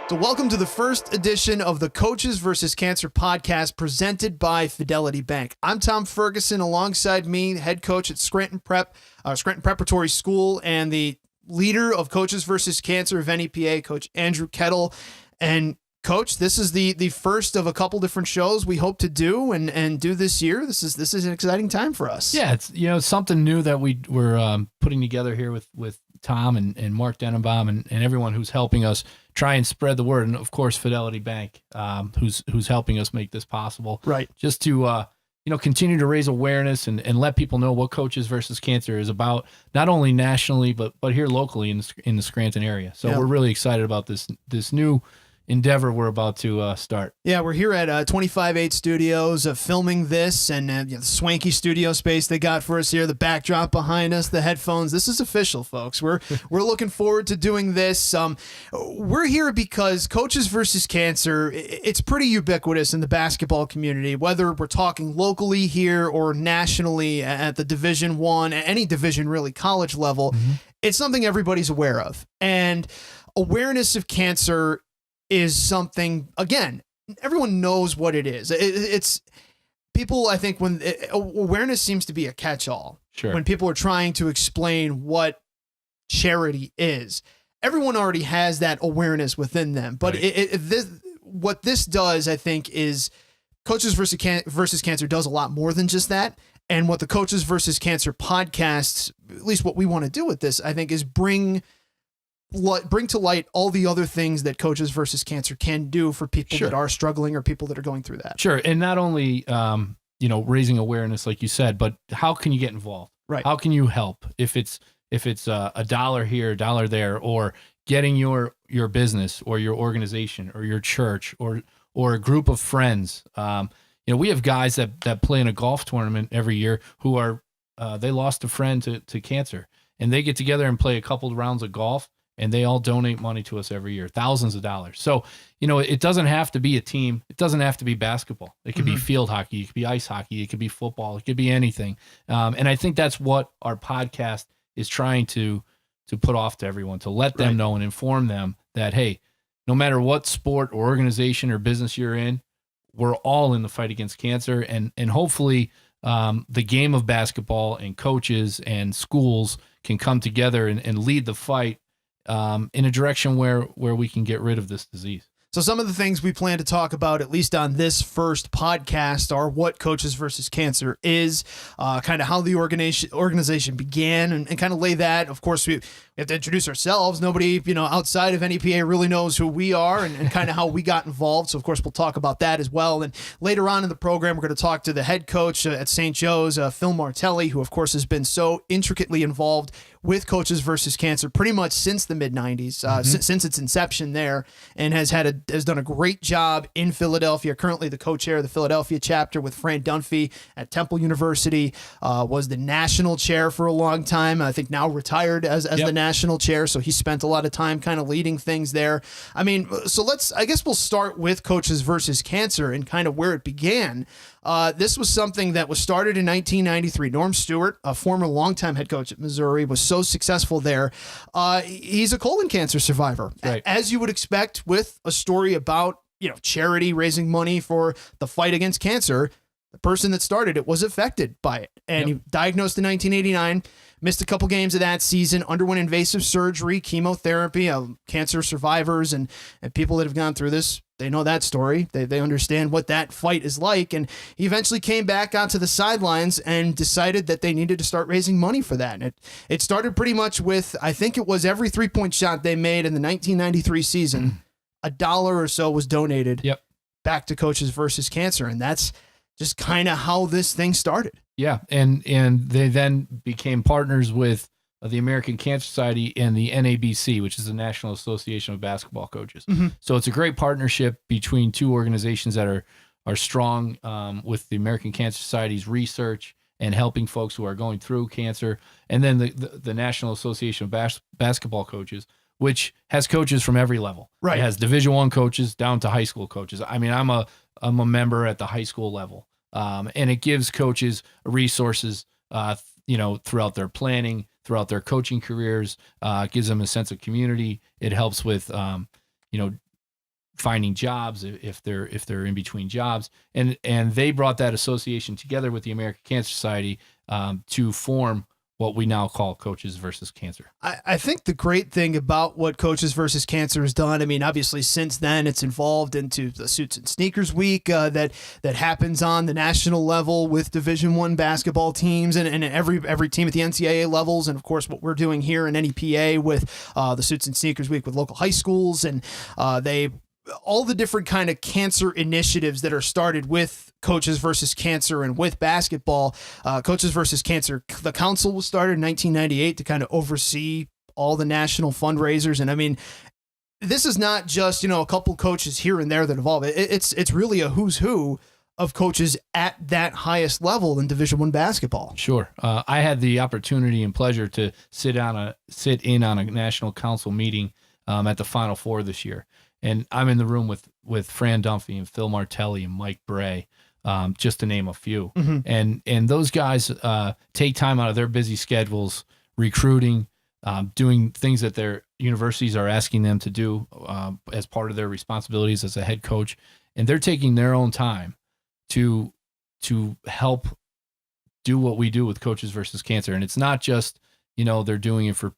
So welcome to the first edition of the Coaches versus Cancer podcast presented by Fidelity Bank. I'm Tom Ferguson. Alongside me, head coach at Scranton Preparatory School and the leader of Coaches versus Cancer of NEPA, Coach Andrew Kettel. And Coach, this is the first of a couple different shows we hope to do and do this year. This is an exciting time for us. Yeah, it's something new that we're putting together here with Tom and Mark Denenbaum and everyone who's helping us try and spread the word, and of course Fidelity Bank, who's helping us make this possible. Right. Just to continue to raise awareness and let people know what Coaches versus Cancer is about, not only nationally but here locally in the Scranton area. So We're really excited about this new endeavor we're about to start. Yeah, we're here at 25/8 Studios filming this, and the swanky studio space they got for us here, the backdrop behind us, the headphones. This is official, folks. We're looking forward to doing this. We're here because Coaches versus Cancer, it's pretty ubiquitous in the basketball community, whether we're talking locally here or nationally at the Division I, any division really, college level. Mm-hmm. It's something everybody's aware of. And awareness of cancer is something, again, everyone knows what it is. It's people, I think, when awareness seems to be a catch-all. Sure. When people are trying to explain what charity is, everyone already has that awareness within them. But right. What this does, I think, is Coaches versus Cancer does a lot more than just that. And what the Coaches versus Cancer podcasts, at least what we want to do with this, I think, is bring to light all the other things that Coaches versus Cancer can do for people Sure. that are struggling or people that are going through that. Sure. And not only, raising awareness, like you said, but how can you get involved? Right. How can you help? If it's $1 here, $1 there, or getting your business or your organization or your church or a group of friends. We have guys that play in a golf tournament every year who are, they lost a friend to cancer, and they get together and play a couple of rounds of golf. And they all donate money to us every year, thousands of dollars. So, it doesn't have to be a team. It doesn't have to be basketball. It could be field hockey. It could be ice hockey. It could be football. It could be anything. And I think that's what our podcast is trying to put off to everyone, to let them know and inform them that, hey, no matter what sport or organization or business you're in, we're all in the fight against cancer. And hopefully the game of basketball and coaches and schools can come together and lead the fight in a direction where we can get rid of this disease. So some of the things we plan to talk about, at least on this first podcast, are what Coaches versus Cancer is, kind of how the organization began, and kind of lay that. Of course, we have to introduce ourselves. Nobody, outside of NEPA really knows who we are and kind of how we got involved. So, of course, we'll talk about that as well. And later on in the program, we're going to talk to the head coach at St. Joe's, Phil Martelli, who, of course, has been so intricately involved with Coaches versus Cancer pretty much since the mid-'90s, since its inception there, and has done a great job in Philadelphia. Currently the co-chair of the Philadelphia chapter with Fran Dunphy at Temple University, was the national chair for a long time. I think now retired as the national chair. So he spent a lot of time kind of leading things there. I mean, so I guess we'll start with Coaches versus Cancer and kind of where it began. This was something that was started in 1993. Norm Stewart, a former longtime head coach at Missouri, was so successful there. He's a colon cancer survivor, right, as you would expect with a story about, charity raising money for the fight against cancer. The person that started it was affected by it, and he diagnosed in 1989, missed a couple games of that season, underwent invasive surgery, chemotherapy. Cancer survivors and people that have gone through this, they know that story. They understand what that fight is like. And he eventually came back onto the sidelines and decided that they needed to start raising money for that. And it started pretty much with, I think it was every 3-point shot they made in the 1993 season, $1 or so was donated back to Coaches versus Cancer. And that's just kind of how this thing started. Yeah. And they then became partners with the American Cancer Society and the NABC, which is the National Association of Basketball Coaches. Mm-hmm. So it's a great partnership between two organizations that are strong with the American Cancer Society's research and helping folks who are going through cancer. And then the National Association of Basketball Coaches, which has coaches from every level. Right. It has Division I coaches down to high school coaches. I mean, I'm a member at the high school level. And it gives coaches resources, throughout their planning, throughout their coaching careers. It gives them a sense of community. It helps with, finding jobs if they're in between jobs, and they brought that association together with the American Cancer Society to form what we now call Coaches versus Cancer. I think the great thing about what Coaches versus Cancer has done, I mean, obviously since then it's evolved into the Suits and Sneakers Week that happens on the national level with Division I basketball teams and every team at the NCAA levels, and of course what we're doing here in NEPA with the Suits and Sneakers Week with local high schools, and all the different kind of cancer initiatives that are started with Coaches versus Cancer and with basketball. Coaches versus Cancer, the council was started in 1998 to kind of oversee all the national fundraisers. And I mean, this is not just, a couple coaches here and there that evolve. It's really a who's who of coaches at that highest level in Division I basketball. Sure. I had the opportunity and pleasure to sit in on a national council meeting at the Final Four this year. And I'm in the room with Fran Dunphy and Phil Martelli and Mike Bray, just to name a few. Mm-hmm. And those guys take time out of their busy schedules, recruiting, doing things that their universities are asking them to do as part of their responsibilities as a head coach. And they're taking their own time to help do what we do with Coaches versus Cancer. And it's not just, they're doing it for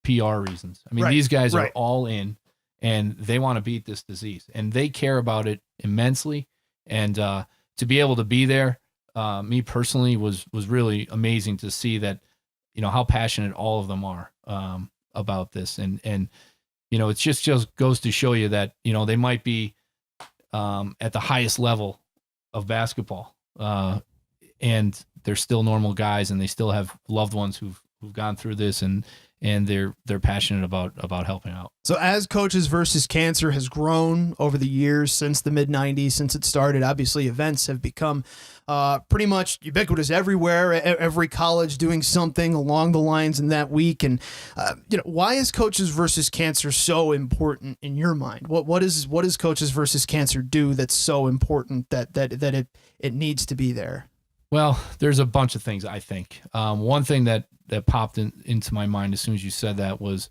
PR reasons. I mean, these guys are all in. And they want to beat this disease, and they care about it immensely. And to be able to be there, me personally, was really amazing to see that, how passionate all of them are about this. And it just goes to show you that, they might be at the highest level of basketball, and they're still normal guys, and they still have loved ones who've gone through this, and they're passionate about helping out. So as Coaches versus Cancer has grown over the years since the mid-90s, since it started, obviously events have become pretty much ubiquitous everywhere, every college doing something along the lines in that week. And why is Coaches versus Cancer so important in your mind? What does Coaches versus Cancer do that's so important that it needs to be there? Well, there's a bunch of things, I think. One thing that popped into my mind as soon as you said that was,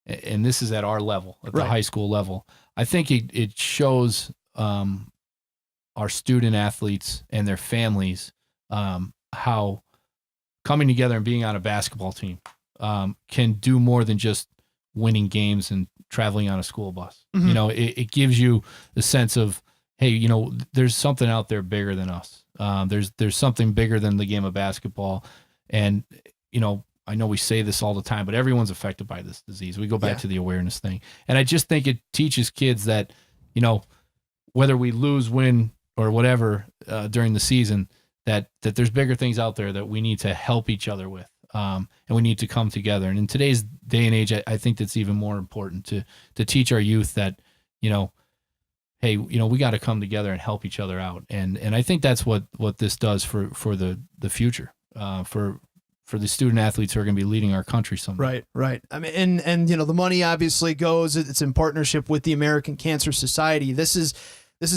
and this is at our level, at the high school level, I think it shows our student athletes and their families how coming together and being on a basketball team can do more than just winning games and traveling on a school bus. Mm-hmm. It gives you the sense of, hey, there's something out there bigger than us. There's something bigger than the game of basketball. And, I know we say this all the time, but everyone's affected by this disease. We go back to the awareness thing. And I just think it teaches kids that, whether we lose, win, or whatever during the season, that there's bigger things out there that we need to help each other with. And we need to come together. And in today's day and age, I think that's even more important to teach our youth that, hey, we got to come together and help each other out. And I think that's what this does for the future, for the student athletes who are going to be leading our country someday. Right. I mean, and the money obviously goes, it's in partnership with the American Cancer Society. This is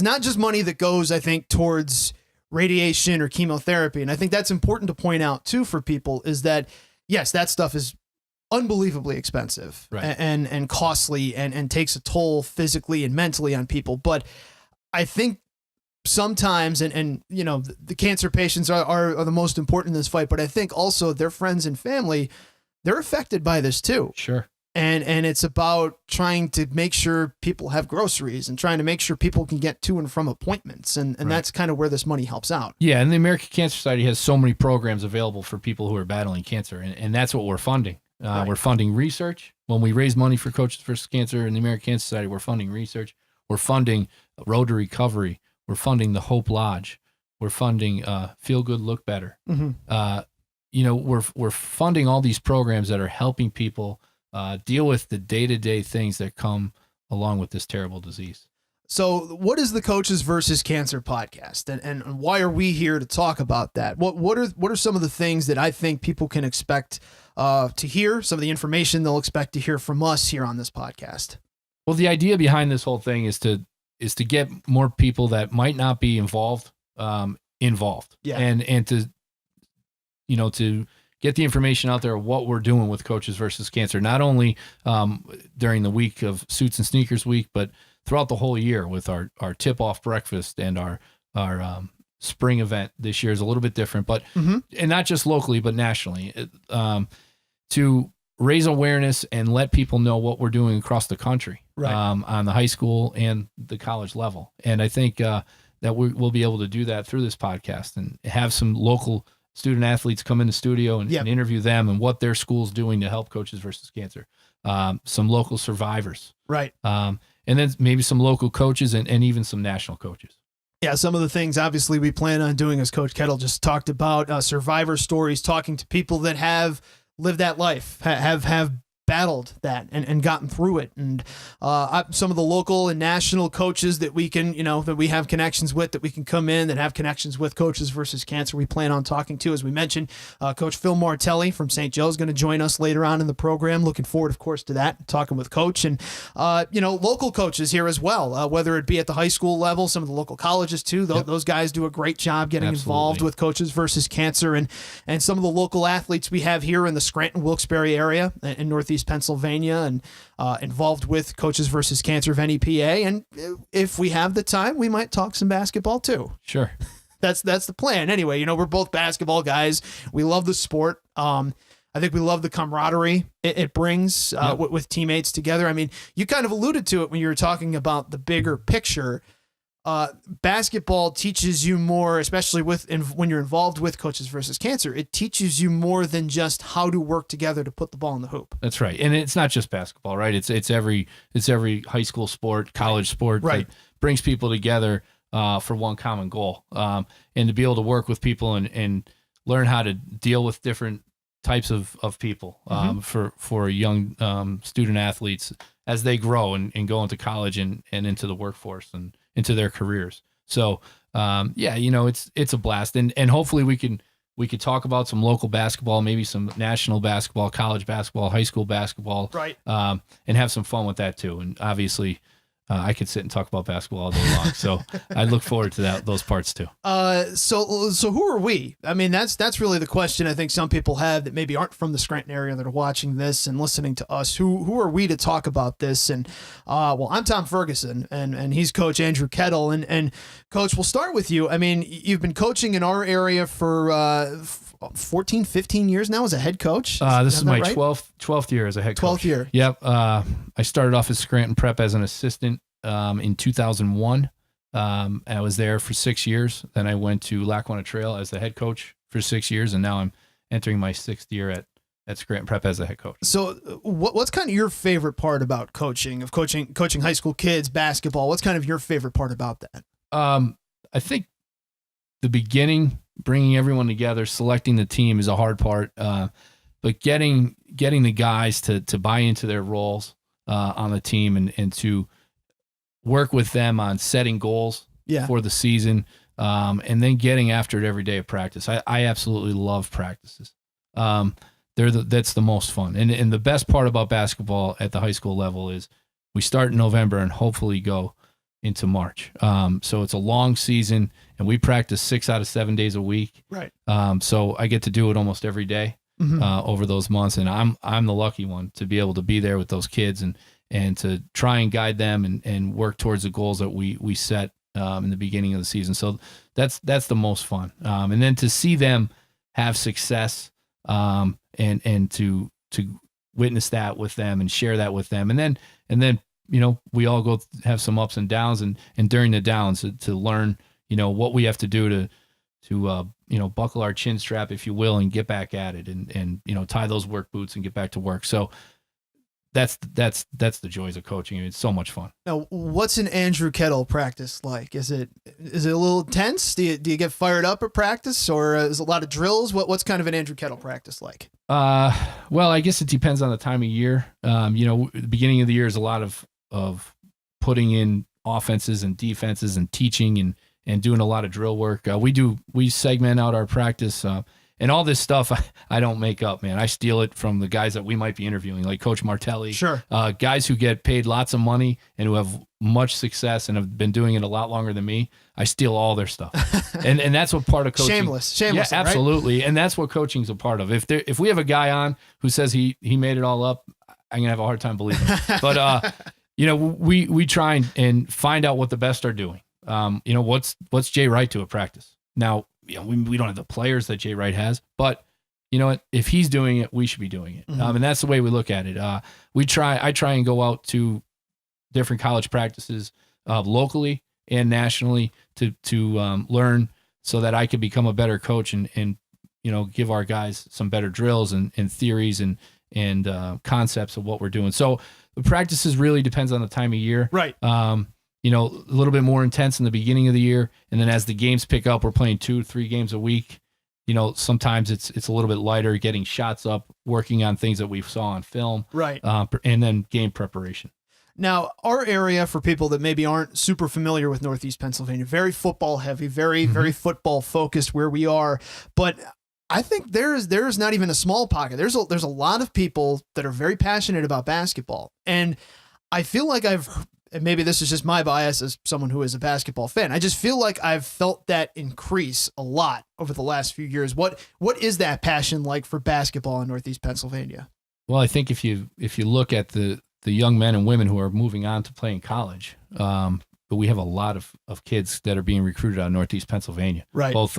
not just money that goes, I think, towards radiation or chemotherapy. And I think that's important to point out too for people, is that, yes, that stuff is unbelievably expensive and costly and takes a toll physically and mentally on people. But I think sometimes, and the cancer patients are the most important in this fight, but I think also their friends and family, they're affected by this too. Sure. And it's about trying to make sure people have groceries and trying to make sure people can get to and from appointments. And that's kind of where this money helps out. Yeah. And the American Cancer Society has so many programs available for people who are battling cancer. And that's what we're funding. We're funding research. When we raise money for Coaches versus Cancer and the American Cancer Society, we're funding research. We're funding Road to Recovery. We're funding the Hope Lodge. We're funding Feel Good, Look Better. Mm-hmm. We're funding all these programs that are helping people deal with the day-to-day things that come along with this terrible disease. So what is the Coaches versus Cancer podcast, and why are we here to talk about that? What are some of the things that I think people can expect to hear, some of the information they'll expect to hear from us here on this podcast? Well, the idea behind this whole thing is to get more people that might not be involved. Yeah. And to get the information out there of what we're doing with Coaches versus Cancer, not only during the week of Suits and Sneakers Week, but throughout the whole year with our tip-off breakfast and our spring event this year is a little bit different, but and not just locally, but nationally, to raise awareness and let people know what we're doing across the country, on the high school and the college level. And I think that we'll be able to do that through this podcast and have some local student athletes come in the studio and interview them and what their school's doing to help Coaches versus Cancer. Some local survivors. Right. And then maybe some local coaches and even some national coaches. Yeah, some of the things obviously we plan on doing, as Coach Kettel just talked about, survivor stories, talking to people that have lived that life, have battled that and gotten through it. And some of the local and national coaches that we can, that we have connections with, that we can come in, that have connections with Coaches versus Cancer, we plan on talking to. As we mentioned, Coach Phil Martelli from St. Joe is going to join us later on in the program. Looking forward, of course, to that, talking with Coach. And, local coaches here as well, whether it be at the high school level, some of the local colleges too. Those guys do a great job getting involved with Coaches versus Cancer. And some of the local athletes we have here in the Scranton-Wilkes-Barre area in Northeast Pennsylvania and involved with Coaches versus Cancer of NEPA. And if we have the time, we might talk some basketball too. Sure. That's the plan. Anyway, we're both basketball guys. We love the sport. I think we love the camaraderie it brings with teammates together. I mean, you kind of alluded to it when you were talking about the bigger picture. Basketball teaches you more, especially when you're involved with Coaches versus Cancer. It teaches you more than just how to work together to put the ball in the hoop. That's right, and it's not just basketball, right? It's every high school sport, college sport that brings people together for one common goal, and to be able to work with people and learn how to deal with different types of people for young student athletes as they grow and go into college and into the workforce and into their careers. So, it's a blast. And hopefully we could talk about some local basketball, maybe some national basketball, college basketball, high school basketball, and have some fun with that too. And obviously, I could sit and talk about basketball all day long. So I look forward to those parts too. So who are we? I mean, that's really the question I think some people have that maybe aren't from the Scranton area that are watching this and listening to us. Who are we to talk about this? And I'm Tom Ferguson and he's Coach Andrew Kettel. And Coach, we'll start with you. I mean, you've been coaching in our area for 14, 15 years now as a head coach. This is my 12th year as a head coach. 12th year. Yep. I started off at Scranton Prep as an assistant in 2001. I was there for 6 years. Then I went to Lackawanna Trail as the head coach for 6 years, and now I'm entering my 6th year at Scranton Prep as the head coach. So what's kind of your favorite part about coaching high school kids basketball? What's kind of your favorite part about that? I think the beginning, bringing everyone together, selecting the team is a hard part. But getting the guys to buy into their roles on the team and to work with them on setting goals for the season, and then getting after it every day of practice. I absolutely love practices. That's the most fun. And the best part about basketball at the high school level is we start in November and hopefully go into March. So it's a long season and we practice 6 out of 7 days a week. Right. So I get to do it almost every day over those months. And I'm the lucky one to be able to be there with those kids and to try and guide them and work towards the goals that we set in the beginning of the season. So that's the most fun. And then to see them have success and to witness that with them and share that with them. And then we all go have some ups and downs and during the downs to learn, what we have to do to buckle our chin strap, if you will, and get back at it and tie those work boots and get back to work. So that's the joys of coaching. It's so much fun. Now, what's an Andrew Kettel practice like? Is it a little tense? Do you get fired up at practice, or is it a lot of drills? What's kind of an Andrew Kettel practice like? Well, I guess it depends on the time of year. The beginning of the year is a lot of putting in offenses and defenses and teaching and doing a lot of drill work. We segment out our practice. And all this stuff, I don't make up, man. I steal it from the guys that we might be interviewing, like Coach Martelli. Sure. Guys who get paid lots of money and who have much success and have been doing it a lot longer than me. I steal all their stuff. and that's what part of coaching. Shameless. Yeah, absolutely. Right? And that's what coaching's a part of. If we have a guy on who says he made it all up, I'm going to have a hard time believing it. But We try and find out what the best are doing. What's Jay Wright to a practice? Now, we don't have the players that Jay Wright has, but you know what? If he's doing it, we should be doing it. Mm-hmm. And that's the way we look at it. I try and go out to different college practices locally and nationally to learn so that I could become a better coach and give our guys some better drills and theories and concepts of what we're doing. So the practices really depends on the time of year. Right. A little bit more intense in the beginning of the year. And then as the games pick up, we're playing 2-3 games a week. Sometimes it's a little bit lighter, getting shots up, working on things that we saw on film. Right. And then game preparation. Now, our area, for people that maybe aren't super familiar with Northeast Pennsylvania, very football heavy, very, very football focused where we are. But I think there's not even a small pocket. There's a lot of people that are very passionate about basketball. And I feel like and maybe this is just my bias as someone who is a basketball fan, I just feel like I've felt that increase a lot over the last few years. What is that passion like for basketball in Northeast Pennsylvania? Well, I think if you look at the young men and women who are moving on to play in college, but we have a lot of kids that are being recruited out of Northeast Pennsylvania, right? Both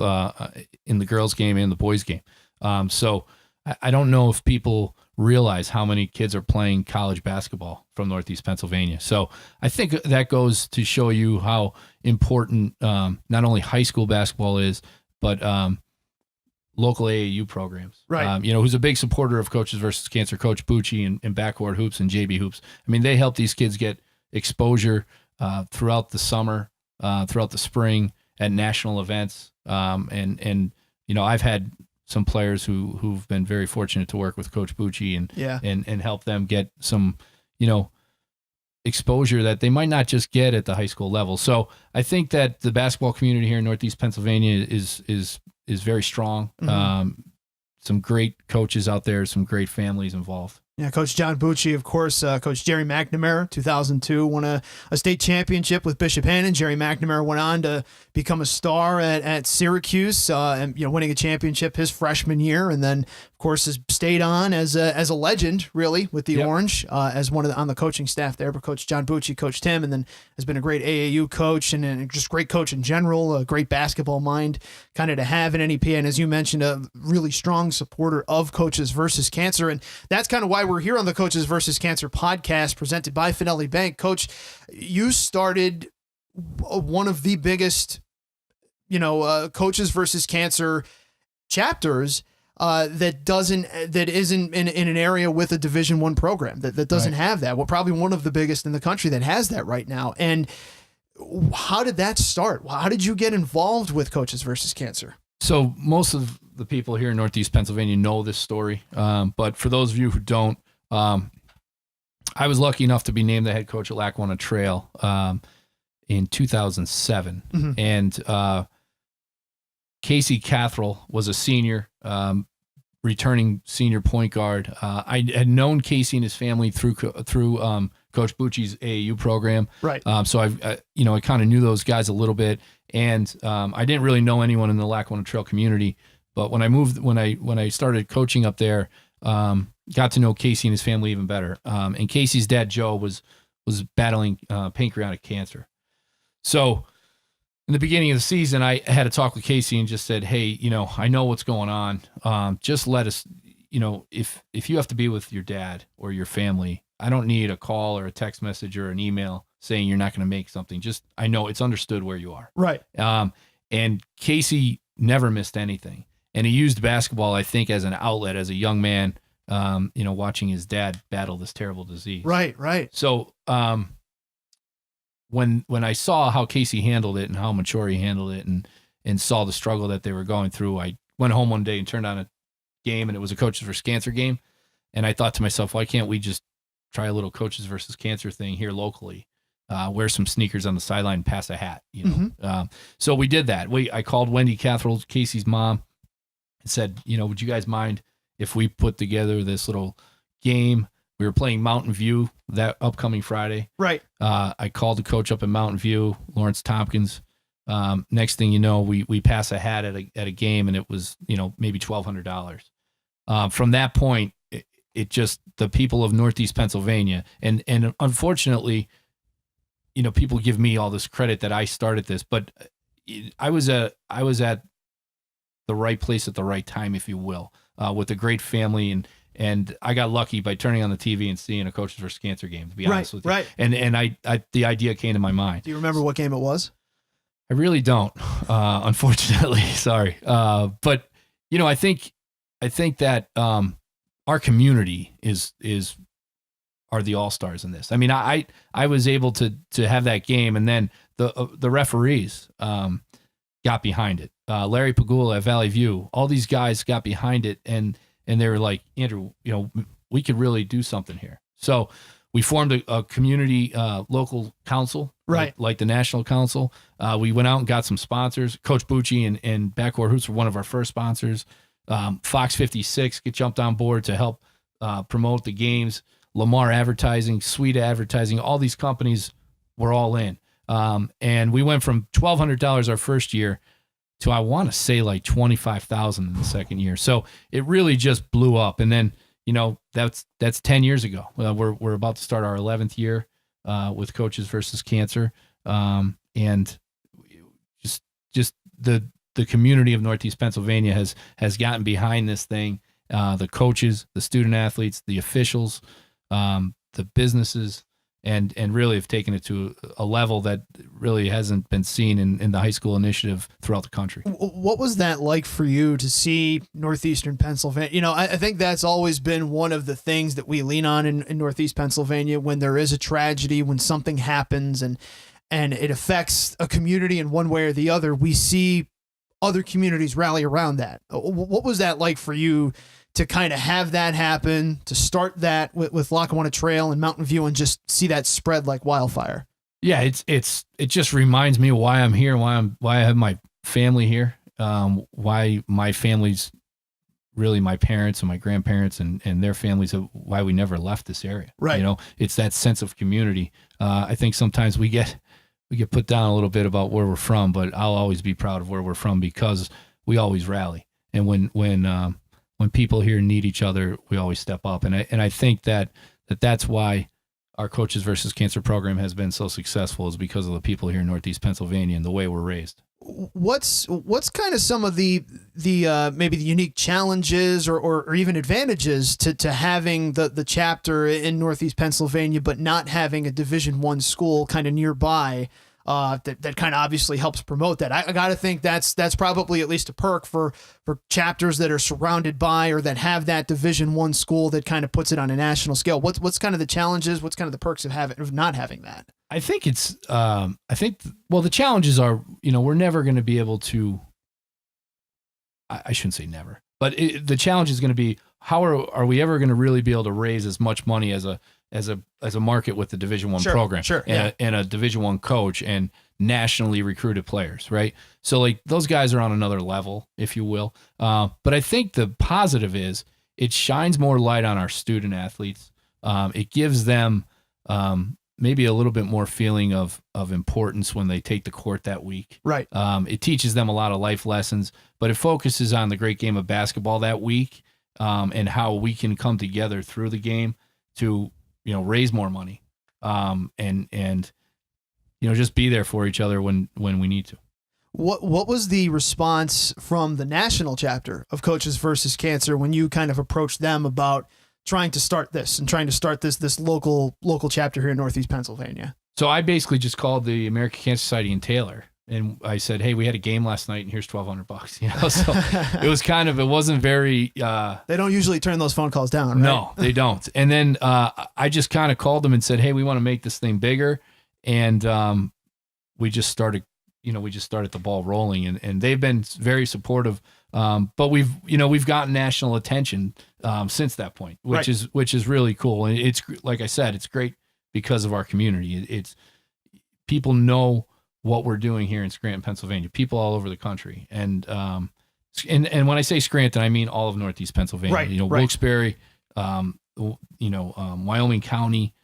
in the girls' game and the boys' game. So I don't know if people realize how many kids are playing college basketball from Northeast Pennsylvania. So I think that goes to show you how important not only high school basketball is, but local AAU programs. Right. Who's a big supporter of Coaches versus Cancer, Coach Bucci and Backcourt Hoops and JB Hoops. I mean, they help these kids get exposure throughout the summer, throughout the spring at national events. I've had some players who've been very fortunate to work with Coach Bucci and help them get some, exposure that they might not just get at the high school level. So I think that the basketball community here in Northeast Pennsylvania is very strong. Mm-hmm. Some great coaches out there, some great families involved. Yeah, Coach John Bucci, of course, Coach Jerry McNamara, 2002, won a state championship with Bishop Hannon. Jerry McNamara went on to become a star at Syracuse, and winning a championship his freshman year, and then, of course, has stayed on as a legend, really, with the Orange, as one on the coaching staff there. But Coach John Bucci coached him, and then has been a great AAU coach and just great coach in general, a great basketball mind kind of to have in NEPA, and as you mentioned, a really strong supporter of Coaches versus Cancer, and that's kind of why we're here on the Coaches versus Cancer podcast presented by Fidelity Bank. Coach, you started one of the biggest, Coaches versus Cancer chapters that isn't in an area with a Division I program that doesn't have that. Well, probably one of the biggest in the country that has that right now. And how did that start? How did you get involved with Coaches versus Cancer? So most of the people here in Northeast Pennsylvania know this story. But for those of you who don't, I was lucky enough to be named the head coach at Lackawanna Trail in 2007. Mm-hmm. And Casey Kettel was a senior, returning senior point guard. I had known Casey and his family through Coach Bucci's AAU program. Right. So I kind of knew those guys a little bit, and I didn't really know anyone in the Lackawanna Trail community. But when I started coaching up there, got to know Casey and his family even better. And Casey's dad, Joe, was battling pancreatic cancer. So in the beginning of the season, I had a talk with Casey and just said, hey, I know what's going on. Just let us, if you have to be with your dad or your family, I don't need a call or a text message or an email saying you're not going to make something. Just, I know it's understood where you are. Right. And Casey never missed anything. And he used basketball, I think, as an outlet as a young man, watching his dad battle this terrible disease. Right. So when I saw how Casey handled it and how mature he handled it and saw the struggle that they were going through, I went home one day and turned on a game, and it was a Coaches versus Cancer game. And I thought to myself, why can't we just try a little Coaches versus Cancer thing here locally? Wear some sneakers on the sideline and pass a hat, Mm-hmm. So we did that. I called Wendy Kettel, Casey's mom, and said, would you guys mind if we put together this little game? We were playing Mountain View that upcoming Friday. Right. I called the coach up in Mountain View, Lawrence Tompkins. Next thing you know, we pass a hat at a game, and it was, maybe $1,200. From that point, it just, the people of Northeast Pennsylvania, and unfortunately, people give me all this credit that I started this, but I was at the right place at the right time, if you will, with a great family, and I got lucky by turning on the TV and seeing a Coaches versus Cancer game, to be honest with you. Right. And I the idea came to my mind. Do you remember what game it was? I really don't, unfortunately. Sorry. But I think that our community are the all-stars in this. I mean, I was able to have that game, and then the referees got behind it. Larry Pagula at Valley View, all these guys got behind it, and they were like, Andrew, we could really do something here. So we formed a community local council, right? Like the national council. We went out and got some sponsors. Coach Bucci and Backcourt Hoops were one of our first sponsors. Fox 56 jumped on board to help promote the games. Lamar Advertising, Sweet Advertising, all these companies were all in. And we went from $1,200 our first year to, I want to say, like $25,000 in the second year. So it really just blew up. And then, that's 10 years ago. We're about to start our 11th year with Coaches versus Cancer. And just the community of Northeast Pennsylvania has gotten behind this thing. The coaches, the student athletes, the officials, the businesses, and really have taken it to a level that really hasn't been seen in the high school initiative throughout the country. What was that like for you to see Northeastern Pennsylvania? I think that's always been one of the things that we lean on in Northeast Pennsylvania when there is a tragedy, when something happens and it affects a community in one way or the other. We see other communities rally around that. What was that like for you to kind of have that happen, to start that with Lackawanna Trail and Mountain View, and just see that spread like wildfire? Yeah, it just reminds me why I'm here, why I have my family here, why my family's really my parents and my grandparents and their families, why we never left this area. Right. It's that sense of community. I think sometimes we get put down a little bit about where we're from, but I'll always be proud of where we're from because we always rally. And when people here need each other, we always step up. And I think that's why our Coaches versus Cancer program has been so successful, is because of the people here in Northeast Pennsylvania and the way we're raised. What's kind of some of the maybe the unique challenges or even advantages to having the chapter in Northeast Pennsylvania, but not having a Division I school kind of nearby? That kind of obviously helps promote that. I got to think that's probably at least a perk for chapters that are surrounded by or that have that Division I school that kind of puts it on a national scale. What's kind of the challenges? What's kind of the perks of not having that? I think the challenges are, we're never going to be able to, I shouldn't say never, but the challenge is going to be, how are we ever going to really be able to raise as much money as a market with the Division I program and a Division I coach and nationally recruited players, right? So like those guys are on another level, if you will. But I think the positive is it shines more light on our student athletes. It gives them maybe a little bit more feeling of importance when they take the court that week. Right. It teaches them a lot of life lessons, but it focuses on the great game of basketball that week, and how we can come together through the game to, raise more money, and just be there for each other when we need to. What was the response from the national chapter of Coaches versus Cancer when you kind of approached them about trying to start this local chapter here in Northeast Pennsylvania? So I basically just called the American Cancer Society in Taylor, and I said, "Hey, we had a game last night, and here's $1,200." So it wasn't very. They don't usually turn those phone calls down, right? No, they don't. And then I just kind of called them and said, "Hey, we want to make this thing bigger," and we just started the ball rolling, and they've been very supportive. But we've gotten national attention since that point, which is really cool. And it's, like I said, it's great because of our community. It's people know what we're doing here in Scranton, Pennsylvania, people all over the country. And when I say Scranton, I mean all of Northeast Pennsylvania, right, Wilkes-Barre, Wyoming County,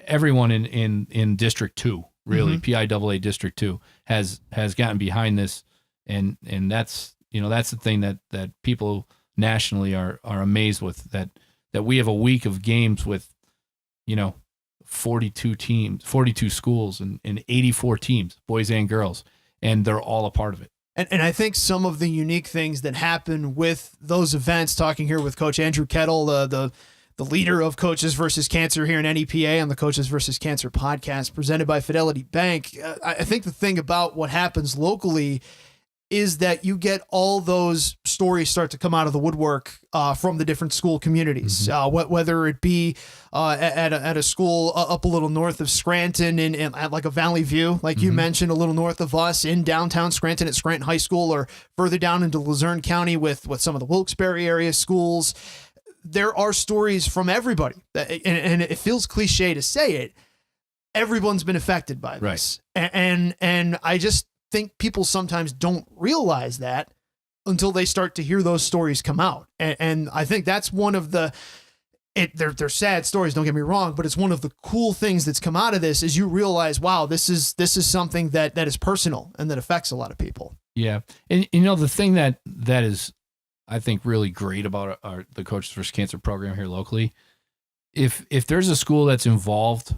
everyone in District 2, really, PIAA District 2 has gotten behind this. And that's the thing that people nationally are amazed with, that that we have a week of games with, 42 schools and 84 teams, boys and girls, and they're all a part of it. And I think some of the unique things that happen with those events, talking here with Coach Andrew Kettel, the leader of Coaches versus Cancer here in NEPA on the Coaches versus Cancer podcast presented by Fidelity Bank. I think the thing about what happens locally is that you get all those stories start to come out of the woodwork from the different school communities, whether it be at a school up a little north of Scranton in at like a Valley View, like you mentioned, a little north of us in downtown Scranton at Scranton High School, or further down into Luzerne County with some of the Wilkes-Barre area schools. There are stories from everybody, and it feels cliche to say it. Everyone's been affected by this, right. And I just think people sometimes don't realize that until they start to hear those stories come out. And I think that's one of they're sad stories, don't get me wrong, but it's one of the cool things that's come out of this is you realize, wow, this is something that is personal and that affects a lot of people. Yeah. And the thing that is, I think, really great about the Coaches vs. Cancer program here locally, if there's a school that's involved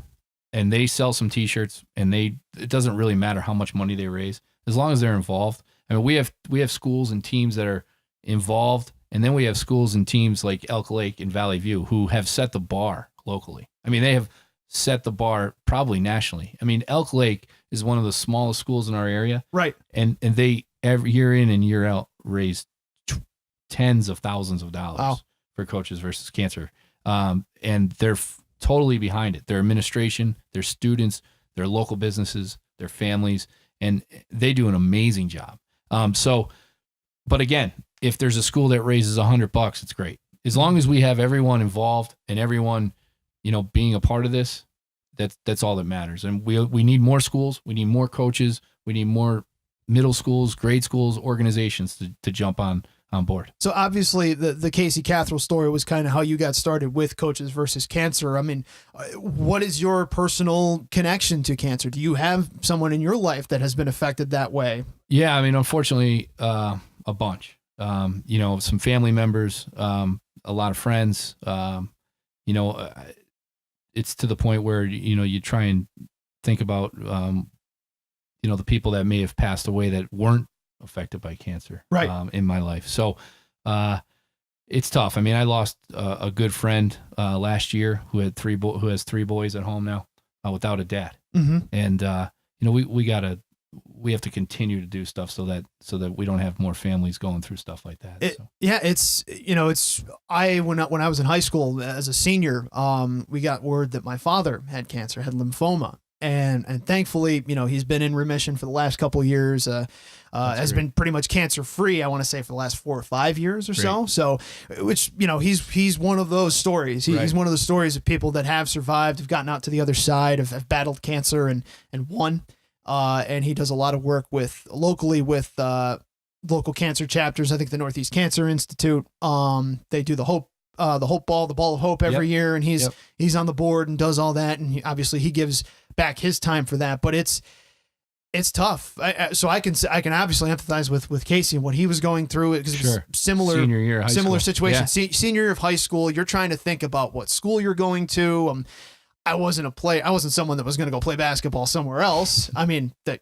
and they sell some T-shirts, and it doesn't really matter how much money they raise, as long as they're involved. I mean, we have schools and teams that are involved, and then we have schools and teams like Elk Lake and Valley View who have set the bar locally. I mean, they have set the bar probably nationally. I mean, Elk Lake is one of the smallest schools in our area, right? And they every year in and year out raise tens of thousands of dollars for Coaches versus Cancer, and they're totally behind it. Their administration, their students, their local businesses, their families, and they do an amazing job. But again, if there's a school that raises $100, it's great. As long as we have everyone involved and everyone, being a part of this, that's all that matters. And we need more schools. We need more coaches. We need more middle schools, grade schools, organizations to jump on board. So obviously the Casey Catherall story was kind of how you got started with Coaches versus Cancer. I mean, what is your personal connection to cancer? Do you have someone in your life that has been affected that way? Yeah, I mean, unfortunately, a bunch. Some family members, a lot of friends. It's to the point where you try and think about the people that may have passed away that weren't affected by cancer, right, in my life. So it's tough. I mean, I lost a good friend last year who has 3 boys at home now without a dad. And we have to continue to do stuff so that we don't have more families going through stuff like that. Yeah, when I was in high school as a senior, we got word that my father had cancer, had lymphoma. And thankfully, he's been in remission for the last couple of years, has been pretty much cancer free. I want to say for the last 4 or 5 years or so. So, which, he's one of those stories. He's one of the stories of people that have survived, have gotten out to the other side, have battled cancer and won. And he does a lot of work locally with local cancer chapters. I think the Northeast Cancer Institute, they do the Hope Ball, the Ball of Hope every year. And he's on the board and does all that. And obviously he gives back his time for that, but it's tough. So I can obviously empathize with Casey and what he was going through, because it was similar situation. Yeah. Senior year of high school, you're trying to think about what school you're going to. I wasn't someone that was going to go play basketball somewhere else. I mean, that,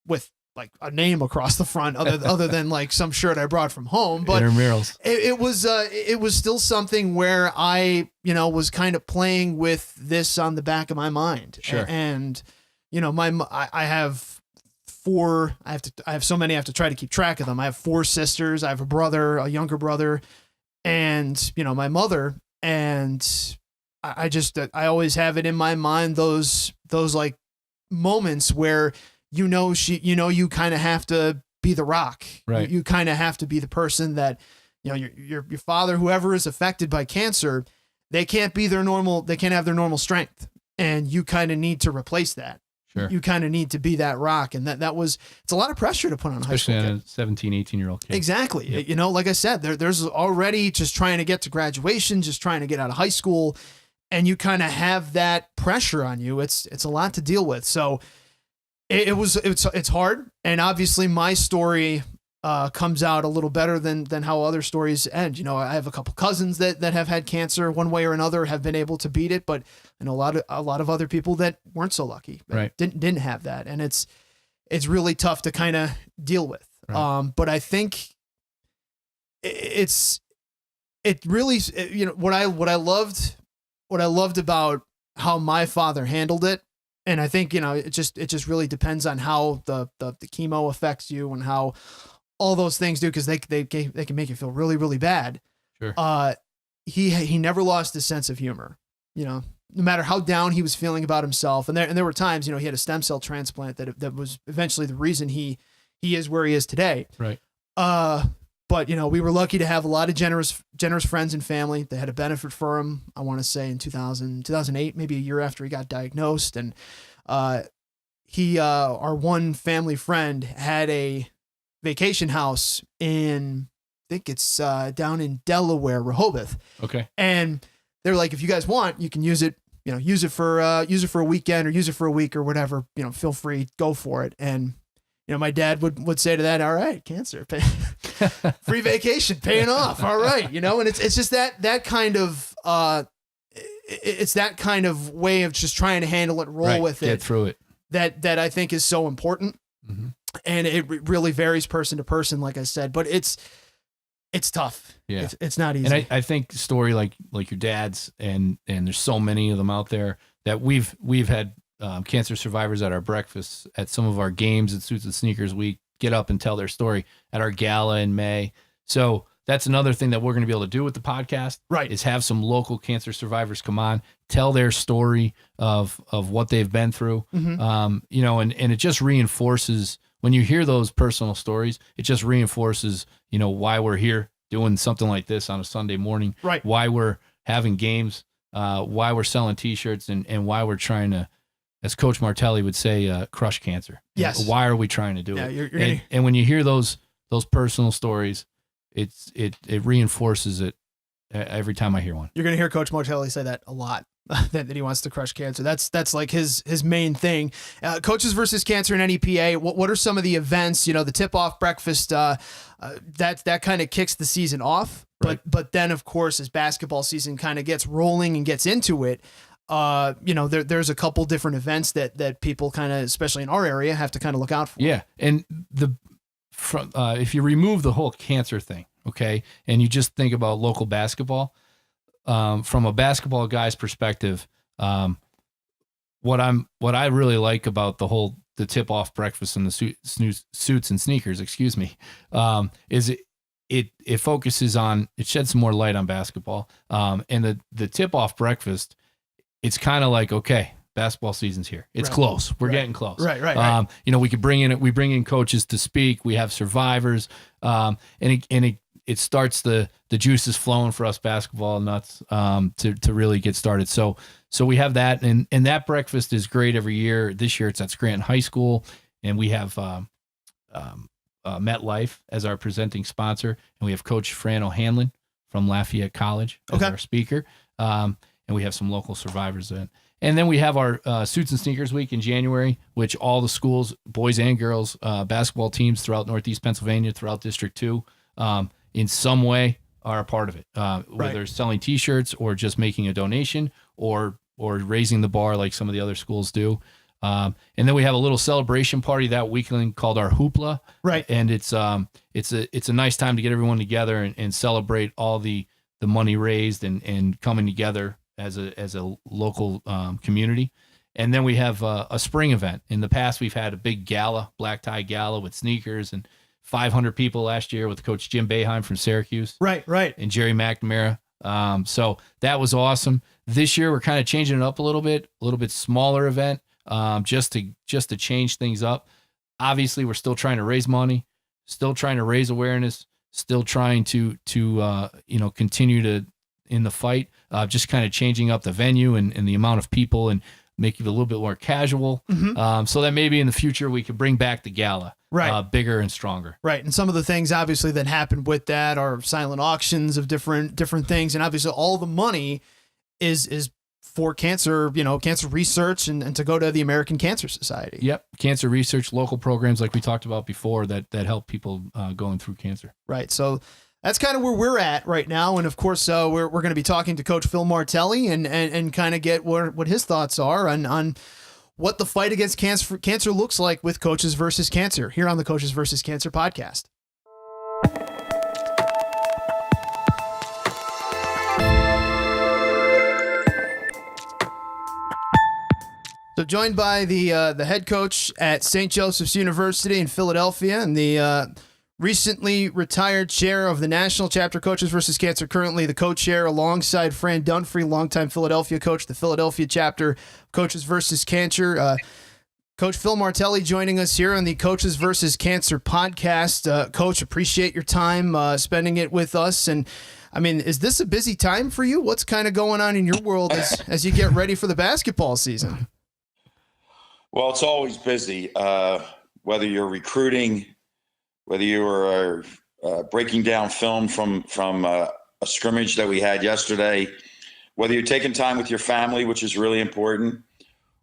with like a name across the front other than like some shirt I brought from home, but it was still something where I, was kind of playing with this on the back of my mind. Sure. And, I have 4, I have so many, I have to try to keep track of them. I have 4 sisters. I have a brother, a younger brother, and, my mother. And I always have it in my mind, those like moments where, you kind of have to be the rock, right? You kind of have to be the person that, your father, whoever is affected by cancer, they can't have their normal strength. And you kind of need to replace that. Sure. You kind of need to be that rock. And it's a lot of pressure to put on a high school kid. Especially on a 17, 18-year-old kid. Exactly. Yep. Like I said, there's already just trying to get to graduation, just trying to get out of high school. And you kind of have that pressure on you. It's a lot to deal with. So it's hard. And obviously my story, comes out a little better than how other stories end. I have a couple cousins that have had cancer one way or another, have been able to beat it, but I know a lot of other people that weren't so lucky, right? Didn't have that, and it's really tough to kind of deal with. Right. But I think it really, what I loved about how my father handled it. And I think, it just really depends on how the chemo affects you and how all those things do, because they can make you feel really, really bad. Sure. He never lost his sense of humor, no matter how down he was feeling about himself. And there were times, he had a stem cell transplant that was eventually the reason he is where he is today. Right. But we were lucky to have a lot of generous friends and family that had a benefit for him. I want to say in 2008, maybe a year after he got diagnosed. And our one family friend had a vacation house in, I think it's down in Delaware, Rehoboth. Okay. And they're like, if you guys want, you can use it, use it for a weekend or use it for a week or whatever, feel free, go for it. And my dad would say to that, all right, cancer, free vacation, paying off. All right. And it's just that kind of, it's that kind of way of just trying to handle it, roll with it. Get through it. That I think is so important. Mm-hmm. And it really varies person to person, like I said, but it's tough. Yeah. It's not easy. And I think story like your dad's and there's so many of them out there that we've had cancer survivors at our breakfasts, at some of our games at Suits and Sneakers. We get up and tell their story at our gala in May. So that's another thing that we're going to be able to do with the podcast, right? Is have some local cancer survivors come on, tell their story of what they've been through. Mm-hmm. And it just reinforces, when you hear those personal stories, it just reinforces, why we're here doing something like this on a Sunday morning, right? Why we're having games, why we're selling t-shirts, and why we're trying to, as Coach Martelli would say, crush cancer. Yes. Why are we trying to do it? You're and when you hear those personal stories, it reinforces it every time I hear one. You're going to hear Coach Martelli say that a lot, that he wants to crush cancer. That's like his main thing. Coaches versus Cancer and NEPA. What are some of the events? The tip-off breakfast, that kind of kicks the season off. Right. But then, of course, as basketball season kind of gets rolling and gets into it, there's a couple different events that people kind of, especially in our area, have to kind of look out for. Yeah. And if you remove the whole cancer thing, okay, and you just think about local basketball, from a basketball guy's perspective, what I really like about the tip-off breakfast and the Suits and Sneakers, is it focuses on, it sheds some more light on basketball. And the tip-off breakfast, it's kind of like, okay, basketball season's here. It's close. We're getting close. Right. We bring in coaches to speak. We have survivors. And it starts the juices flowing for us basketball nuts, to really get started. So we have that, and that breakfast is great every year. This year it's at Scranton High School, and we have MetLife as our presenting sponsor, and we have Coach Fran O'Hanlon from Lafayette College as our speaker. And we have some local survivors in. And then we have our Suits and Sneakers Week in January, which all the schools, boys and girls, basketball teams throughout Northeast Pennsylvania, throughout District 2, in some way are a part of it, whether it's selling T-shirts or just making a donation or raising the bar like some of the other schools do. And then we have a little celebration party that weekend called our Hoopla. Right. And it's a nice time to get everyone together and celebrate all the money raised and coming together as a local community. And then we have a spring event. In the past, we've had a big gala, black tie gala with sneakers, and 500 people last year with Coach Jim Boeheim from Syracuse. Right. And Jerry McNamara. So that was awesome. This year, we're kind of changing it up a little bit smaller event, just to change things up. Obviously, we're still trying to raise money, still trying to raise awareness, still trying to continue to in the fight, just kind of changing up the venue and the amount of people and make it a little bit more casual. Mm-hmm. So that maybe in the future we could bring back the gala, bigger and stronger. Right. And some of the things obviously that happened with that are silent auctions of different things. And obviously all the money is for cancer, cancer research and to go to the American Cancer Society. Yep. Cancer research, local programs like we talked about before that help people going through cancer. Right. So that's kind of where we're at right now. And of course, we're going to be talking to Coach Phil Martelli and kind of get what his thoughts are on what the fight against cancer looks like with Coaches versus Cancer here on the Coaches versus Cancer podcast. So joined by the head coach at St. Joseph's University in Philadelphia and the recently retired chair of the National Chapter Coaches versus Cancer, currently the co-chair alongside Fran Dunphy, longtime Philadelphia coach, the Philadelphia Chapter Coaches versus Cancer. Coach Phil Martelli joining us here on the Coaches versus Cancer podcast. Coach, appreciate your time spending it with us. And I mean, is this a busy time for you? What's kind of going on in your world as you get ready for the basketball season? Well, it's always busy, whether you're recruiting, whether you are breaking down film from a scrimmage that we had yesterday, whether you're taking time with your family, which is really important,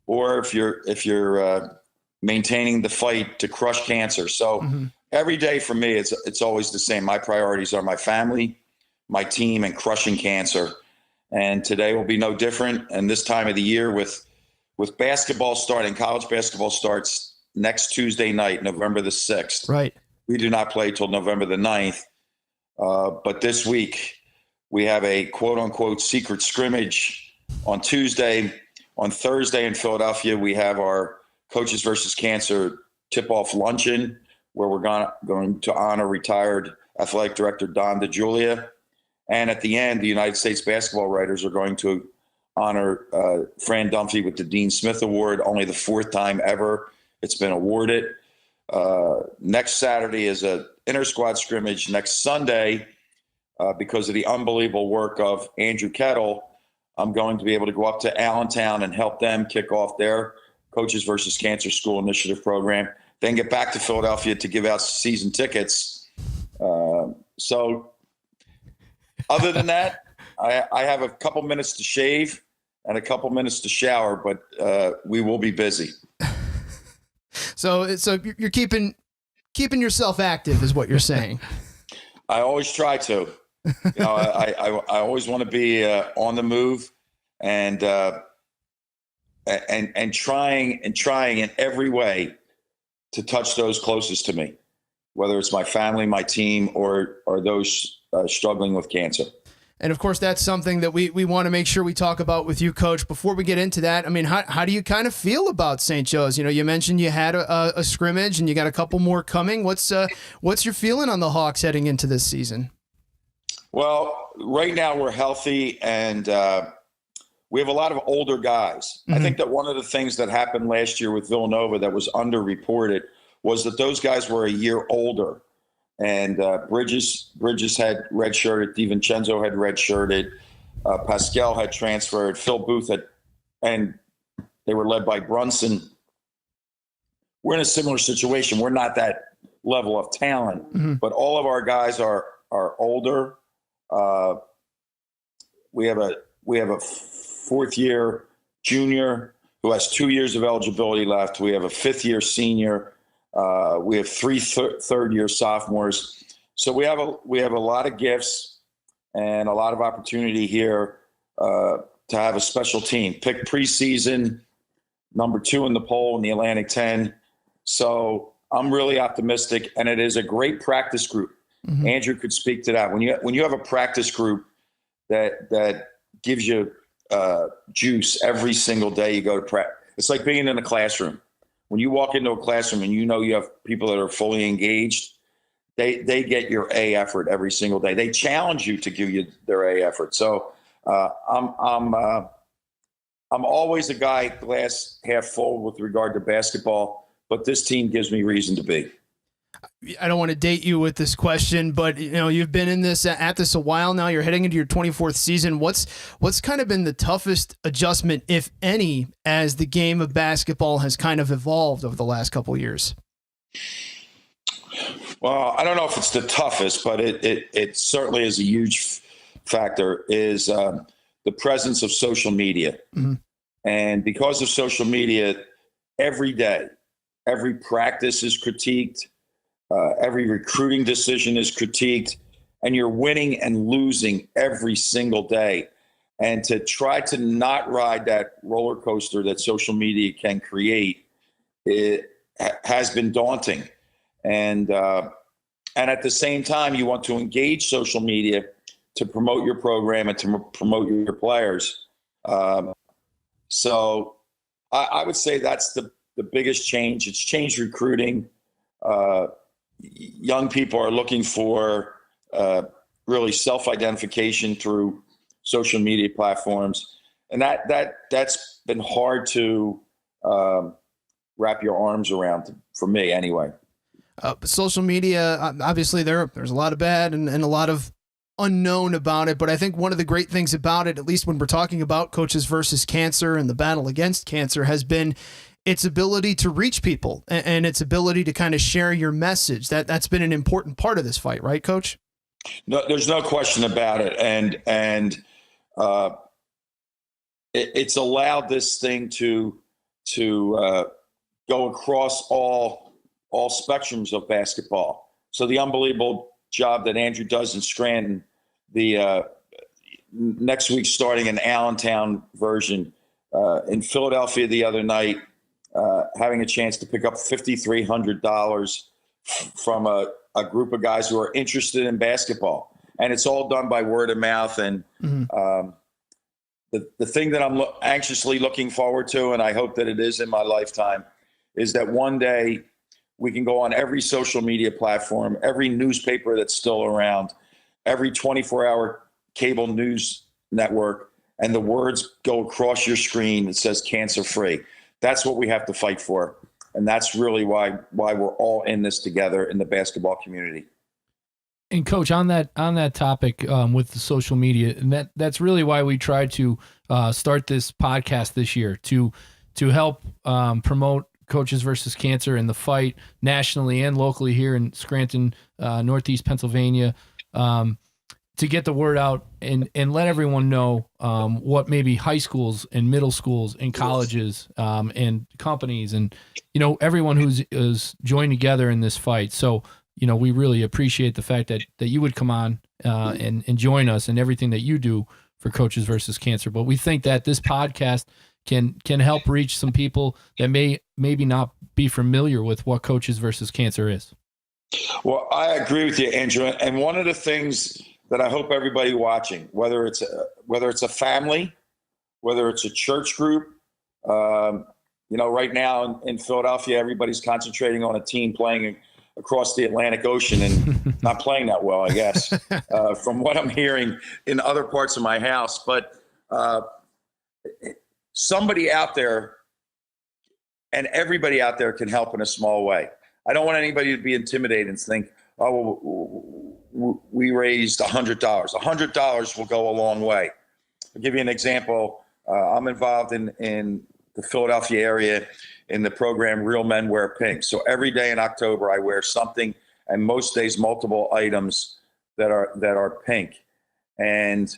or if you're maintaining the fight to crush cancer. So every day for me, it's always the same. My priorities are my family, my team, and crushing cancer. And today will be no different. And this time of the year with basketball starting, college basketball starts next Tuesday night, November the 6th. Right. We do not play till November the 9th. But this week we have a quote unquote secret scrimmage on Tuesday. On Thursday in Philadelphia, we have our Coaches versus Cancer tip-off luncheon where we're going to honor retired athletic director Don DeJulia. And at the end, the United States basketball writers are going to honor Fran Dunphy with the Dean Smith Award, only the fourth time ever it's been awarded. Next Saturday is a inter-squad scrimmage. Next Sunday, because of the unbelievable work of Andrew Kettel, I'm going to be able to go up to Allentown and help them kick off their Coaches versus Cancer School Initiative program, then get back to Philadelphia to give out season tickets. So other than that, I have a couple minutes to shave and a couple minutes to shower, but we will be busy. So you're keeping yourself active is what you're saying. I always try to. I always want to be on the move and trying in every way to touch those closest to me, whether it's my family, my team, or those struggling with cancer. And of course, that's something that we want to make sure we talk about with you, Coach. Before we get into that, I mean, how do you kind of feel about St. Joe's? You mentioned you had a scrimmage and you got a couple more coming. What's your feeling on the Hawks heading into this season? Well, right now we're healthy and we have a lot of older guys. I think that one of the things that happened last year with Villanova that was underreported was that those guys were a year older. And Bridges had redshirted, DiVincenzo had redshirted, Pascal had transferred, Phil Booth had, and they were led by Brunson. We're in a similar situation. We're not that level of talent, but all of our guys are older. We have a fourth year junior who has 2 years of eligibility left. We have a fifth year senior. We have three third year sophomores. So we have a lot of gifts and a lot of opportunity here to have a special team. Picked preseason, number 2 in the poll in the Atlantic 10. So I'm really optimistic, and it is a great practice group. Andrew could speak to that. When you have a practice group that gives you juice every single day you go to practice, it's like being in a classroom. When you walk into a classroom and you know you have people that are fully engaged, they get your A effort every single day. They challenge you to give you their A effort. So I'm always a guy glass half full with regard to basketball, but this team gives me reason to be. I don't want to date you with this question, but you've been in this at this a while now. You're heading into your 24th season. What's kind of been the toughest adjustment, if any, as the game of basketball has kind of evolved over the last couple of years? Well, I don't know if it's the toughest, but it certainly is a huge factor. Is the presence of social media. Mhm. And because of social media, every day, every practice is critiqued, every recruiting decision is critiqued, and you're winning and losing every single day. And to try to not ride that roller coaster that social media can create, it has been daunting. And at the same time, you want to engage social media to promote your program and to promote your players. So I would say that's the biggest change. It's changed recruiting. Young people are looking for really self-identification through social media platforms. And that's been hard to wrap your arms around, for me anyway. Social media, obviously there's a lot of bad and a lot of unknown about it, but I think one of the great things about it, at least when we're talking about Coaches versus Cancer and the battle against cancer, has been its ability to reach people and its ability to kind of share your message. That's been an important part of this fight, right, Coach? No, there's no question about it. And it's allowed this thing to go across all spectrums of basketball. So the unbelievable job that Andrew does in Scranton, the next week starting an Allentown version, in Philadelphia the other night, having a chance to pick up $5,300 from a group of guys who are interested in basketball. And it's all done by word of mouth. And the thing that I'm anxiously looking forward to, and I hope that it is in my lifetime, is that one day we can go on every social media platform, every newspaper that's still around, every 24-hour cable news network, and the words go across your screen that says cancer-free. That's what we have to fight for. And that's really why we're all in this together in the basketball community. And Coach, on that topic with the social media, and that's really why we tried to start this podcast this year to help promote Coaches versus Cancer and the fight nationally and locally here in Scranton, Northeast Pennsylvania, to get the word out and let everyone know what maybe high schools and middle schools and colleges and companies and everyone who's joined together in this fight. So we really appreciate the fact that you would come on and join us in everything that you do for Coaches versus Cancer. But we think that this podcast can help reach some people that maybe not be familiar with what Coaches versus Cancer is. Well, I agree with you, Andrew. And one of the things that I hope everybody watching, whether it's a family, whether it's a church group, right now in Philadelphia, everybody's concentrating on a team playing across the Atlantic Ocean and not playing that well, I guess, from what I'm hearing in other parts of my house. But somebody out there and everybody out there can help in a small way. I don't want anybody to be intimidated and think, we raised $100. $100 will go a long way. I'll give you an example. I'm involved in the Philadelphia area in the program Real Men Wear Pink. So every day in October, I wear something, and most days multiple items that are pink. And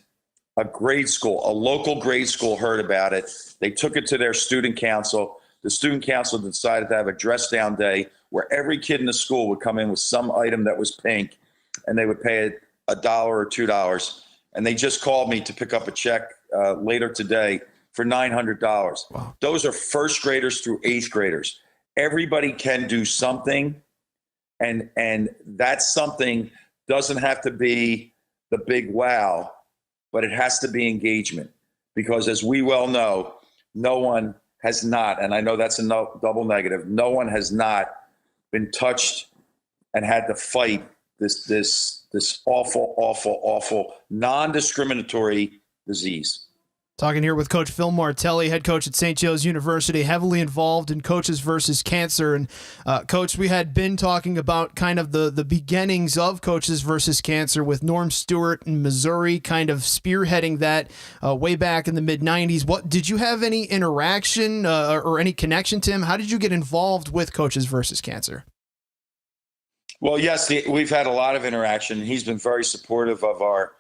a local grade school heard about it. They took it to their student council. The student council decided to have a dress down day where every kid in the school would come in with some item that was pink, and they would pay $1 or $2. And they just called me to pick up a check later today for $900. Wow. Those are first graders through eighth graders. Everybody can do something, and that something doesn't have to be the big wow, but it has to be engagement. Because as we well know, no one has not, and I know that's a double negative, no one has not been touched and had to fight this awful, non-discriminatory disease. Talking here with Coach Phil Martelli, head coach at St. Joe's University, heavily involved in Coaches versus Cancer. And Coach, we had been talking about kind of the beginnings of Coaches versus Cancer with Norm Stewart in Missouri, kind of spearheading that way back in the mid-'90s. What did you have any interaction or any connection to him? How did you get involved with Coaches versus Cancer? Well, yes, we've had a lot of interaction. He's been very supportive of our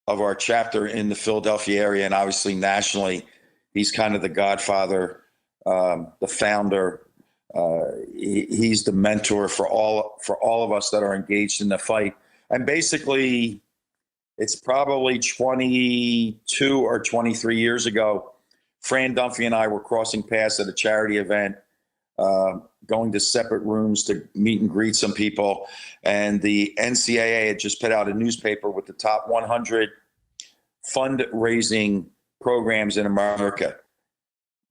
of our chapter in the Philadelphia area, and obviously nationally. He's kind of the godfather, the founder. He's the mentor for all of us that are engaged in the fight. And basically, it's probably 22 or 23 years ago, Fran Dunphy and I were crossing paths at a charity event, going to separate rooms to meet and greet some people. And the NCAA had just put out a newspaper with the top 100 fundraising programs in America: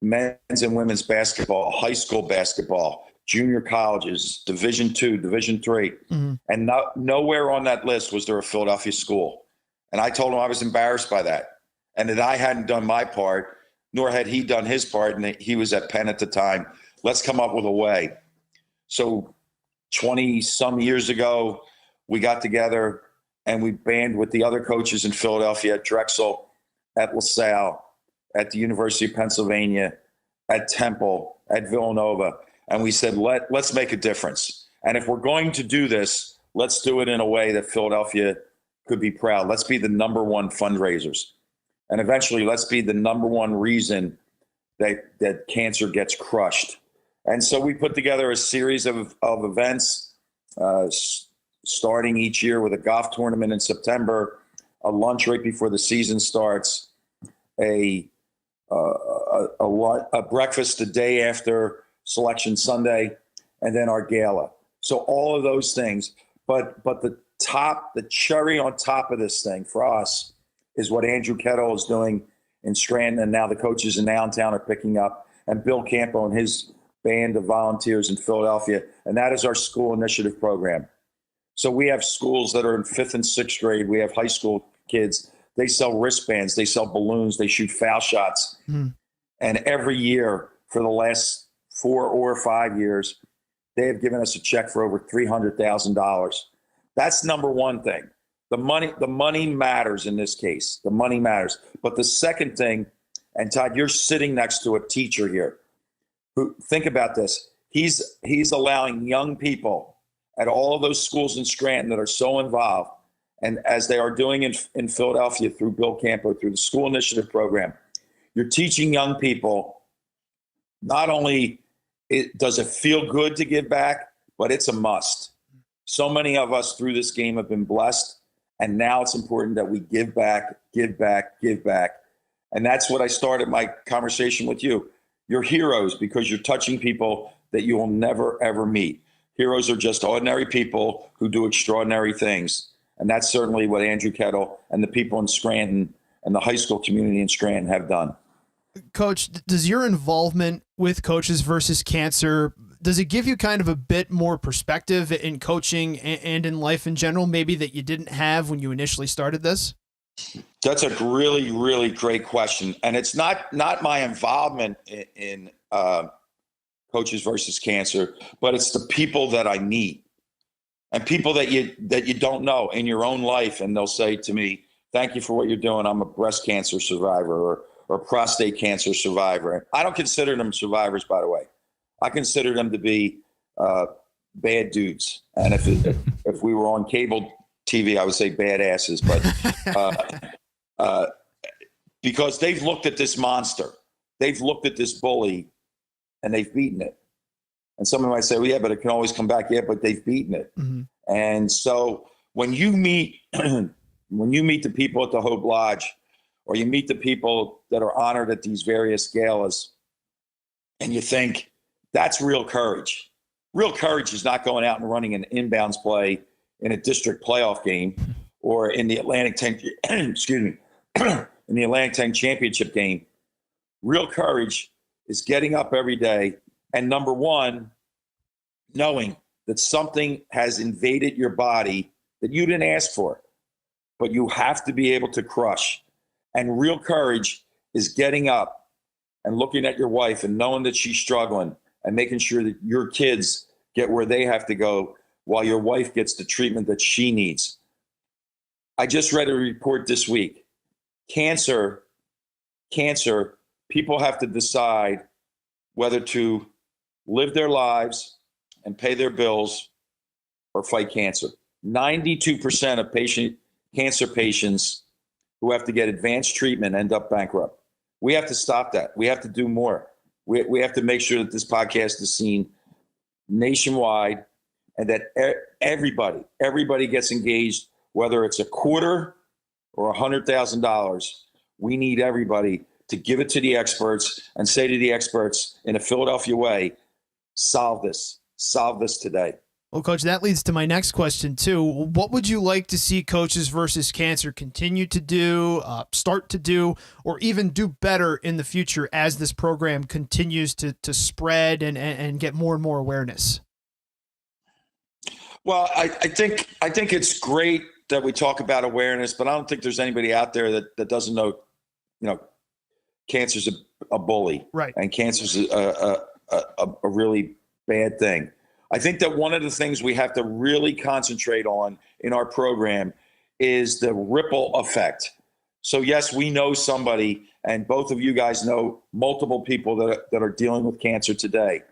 men's and women's basketball, high school basketball, junior colleges, Division II, Division III. Mm-hmm. And nowhere on that list was there a Philadelphia school. And I told him I was embarrassed by that, and that I hadn't done my part, nor had he done his part, and he was at Penn at the time. Let's come up with a way. So 20-some years ago, we got together and we band with the other coaches in Philadelphia, at Drexel, at LaSalle, at the University of Pennsylvania, at Temple, at Villanova. And we said, let's make a difference. And if we're going to do this, let's do it in a way that Philadelphia could be proud. Let's be the number one fundraisers. And eventually, let's be the number one reason that cancer gets crushed. And so we put together a series of events, starting each year with a golf tournament in September, a lunch right before the season starts, a breakfast the day after Selection Sunday, and then our gala. So all of those things, but the cherry on top of this thing for us is what Andrew Kettel is doing in Scranton, and now the coaches in downtown are picking up, and Bill Campo and his band of volunteers in Philadelphia, and that is our school initiative program. So we have schools that are in 5th and 6th grade. We have high school kids. They sell wristbands. They sell balloons. They shoot foul shots. Mm. And every year for the last 4 or 5 years, they have given us a check for over $300,000. That's number one thing. The money matters in this case. The money matters. But the second thing, and Todd, you're sitting next to a teacher here who, think about this. He's allowing young people at all of those schools in Scranton that are so involved, and as they are doing in Philadelphia through Bill Campo, through the school initiative program, you're teaching young people not only does it feel good to give back, but it's a must. So many of us through this game have been blessed, and now it's important that we give back, give back, give back. And that's what I started my conversation with you. You're heroes because you're touching people that you will never, ever meet. Heroes are just ordinary people who do extraordinary things. And that's certainly what Andrew Kettel and the people in Scranton and the high school community in Scranton have done. Coach, does your involvement with Coaches versus Cancer, does it give you kind of a bit more perspective in coaching and in life in general, maybe that you didn't have when you initially started this? That's a really, really great question. And it's not my involvement in Coaches versus Cancer, but it's the people that I meet and people that you don't know in your own life. And they'll say to me, thank you for what you're doing. I'm a breast cancer survivor or prostate cancer survivor. I don't consider them survivors, by the way. I consider them to be bad dudes. And if we were on cable TV, I would say badasses, but because they've looked at this monster, they've looked at this bully, and they've beaten it. And someone might say, well, yeah, but it can always come back. Yeah, but they've beaten it. Mm-hmm. And so when you meet the people at the Hope Lodge, or you meet the people that are honored at these various galas, and you think, that's real courage. Real courage is not going out and running an inbounds play in a district playoff game or in the Atlantic 10, excuse me, in the Atlantic 10 championship game. Real courage is getting up every day and, number one, knowing that something has invaded your body that you didn't ask for, but you have to be able to crush. And real courage is getting up and looking at your wife and knowing that she's struggling and making sure that your kids get where they have to go while your wife gets the treatment that she needs. I just read a report this week. Cancer, people have to decide whether to live their lives and pay their bills or fight cancer. 92% of cancer patients who have to get advanced treatment end up bankrupt. We have to stop that. We have to do more. We have to make sure that this podcast is seen nationwide and that everybody gets engaged, whether it's a quarter or $100,000. We need everybody to give it to the experts and say to the experts in a Philadelphia way, solve this today. Well, Coach, that leads to my next question, too. What would you like to see Coaches versus Cancer continue to do, start to do, or even do better in the future as this program continues to spread and get more and more awareness? Well, I think it's great that we talk about awareness, but I don't think there's anybody out there that doesn't know, cancer's a bully. Right. And cancer's a really bad thing. I think that one of the things we have to really concentrate on in our program is the ripple effect. So yes, we know somebody, and both of you guys know multiple people that are dealing with cancer today.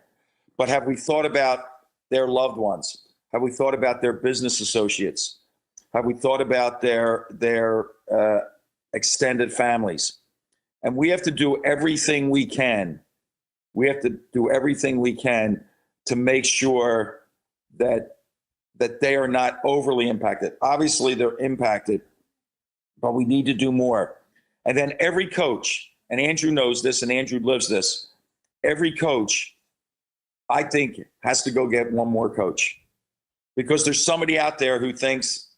But have we thought about their loved ones? Have we thought about their business associates? Have we thought about their extended families? And we have to do everything we can. We have to do everything we can to make sure that they are not overly impacted. Obviously, they're impacted, but we need to do more. And then every coach, and Andrew knows this, and Andrew lives this, every coach, I think, has to go get one more coach. Because there's somebody out there who thinks,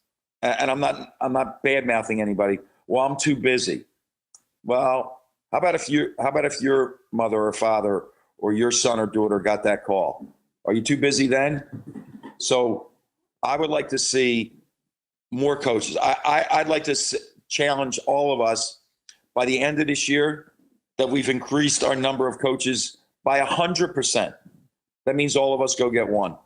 and I'm not bad-mouthing anybody, well, I'm too busy. Well, how about if your mother or father or your son or daughter got that call? Are you too busy then? So I would like to see more coaches. I'd like to challenge all of us by the end of this year that we've increased our number of coaches by 100%. That means all of us go get one.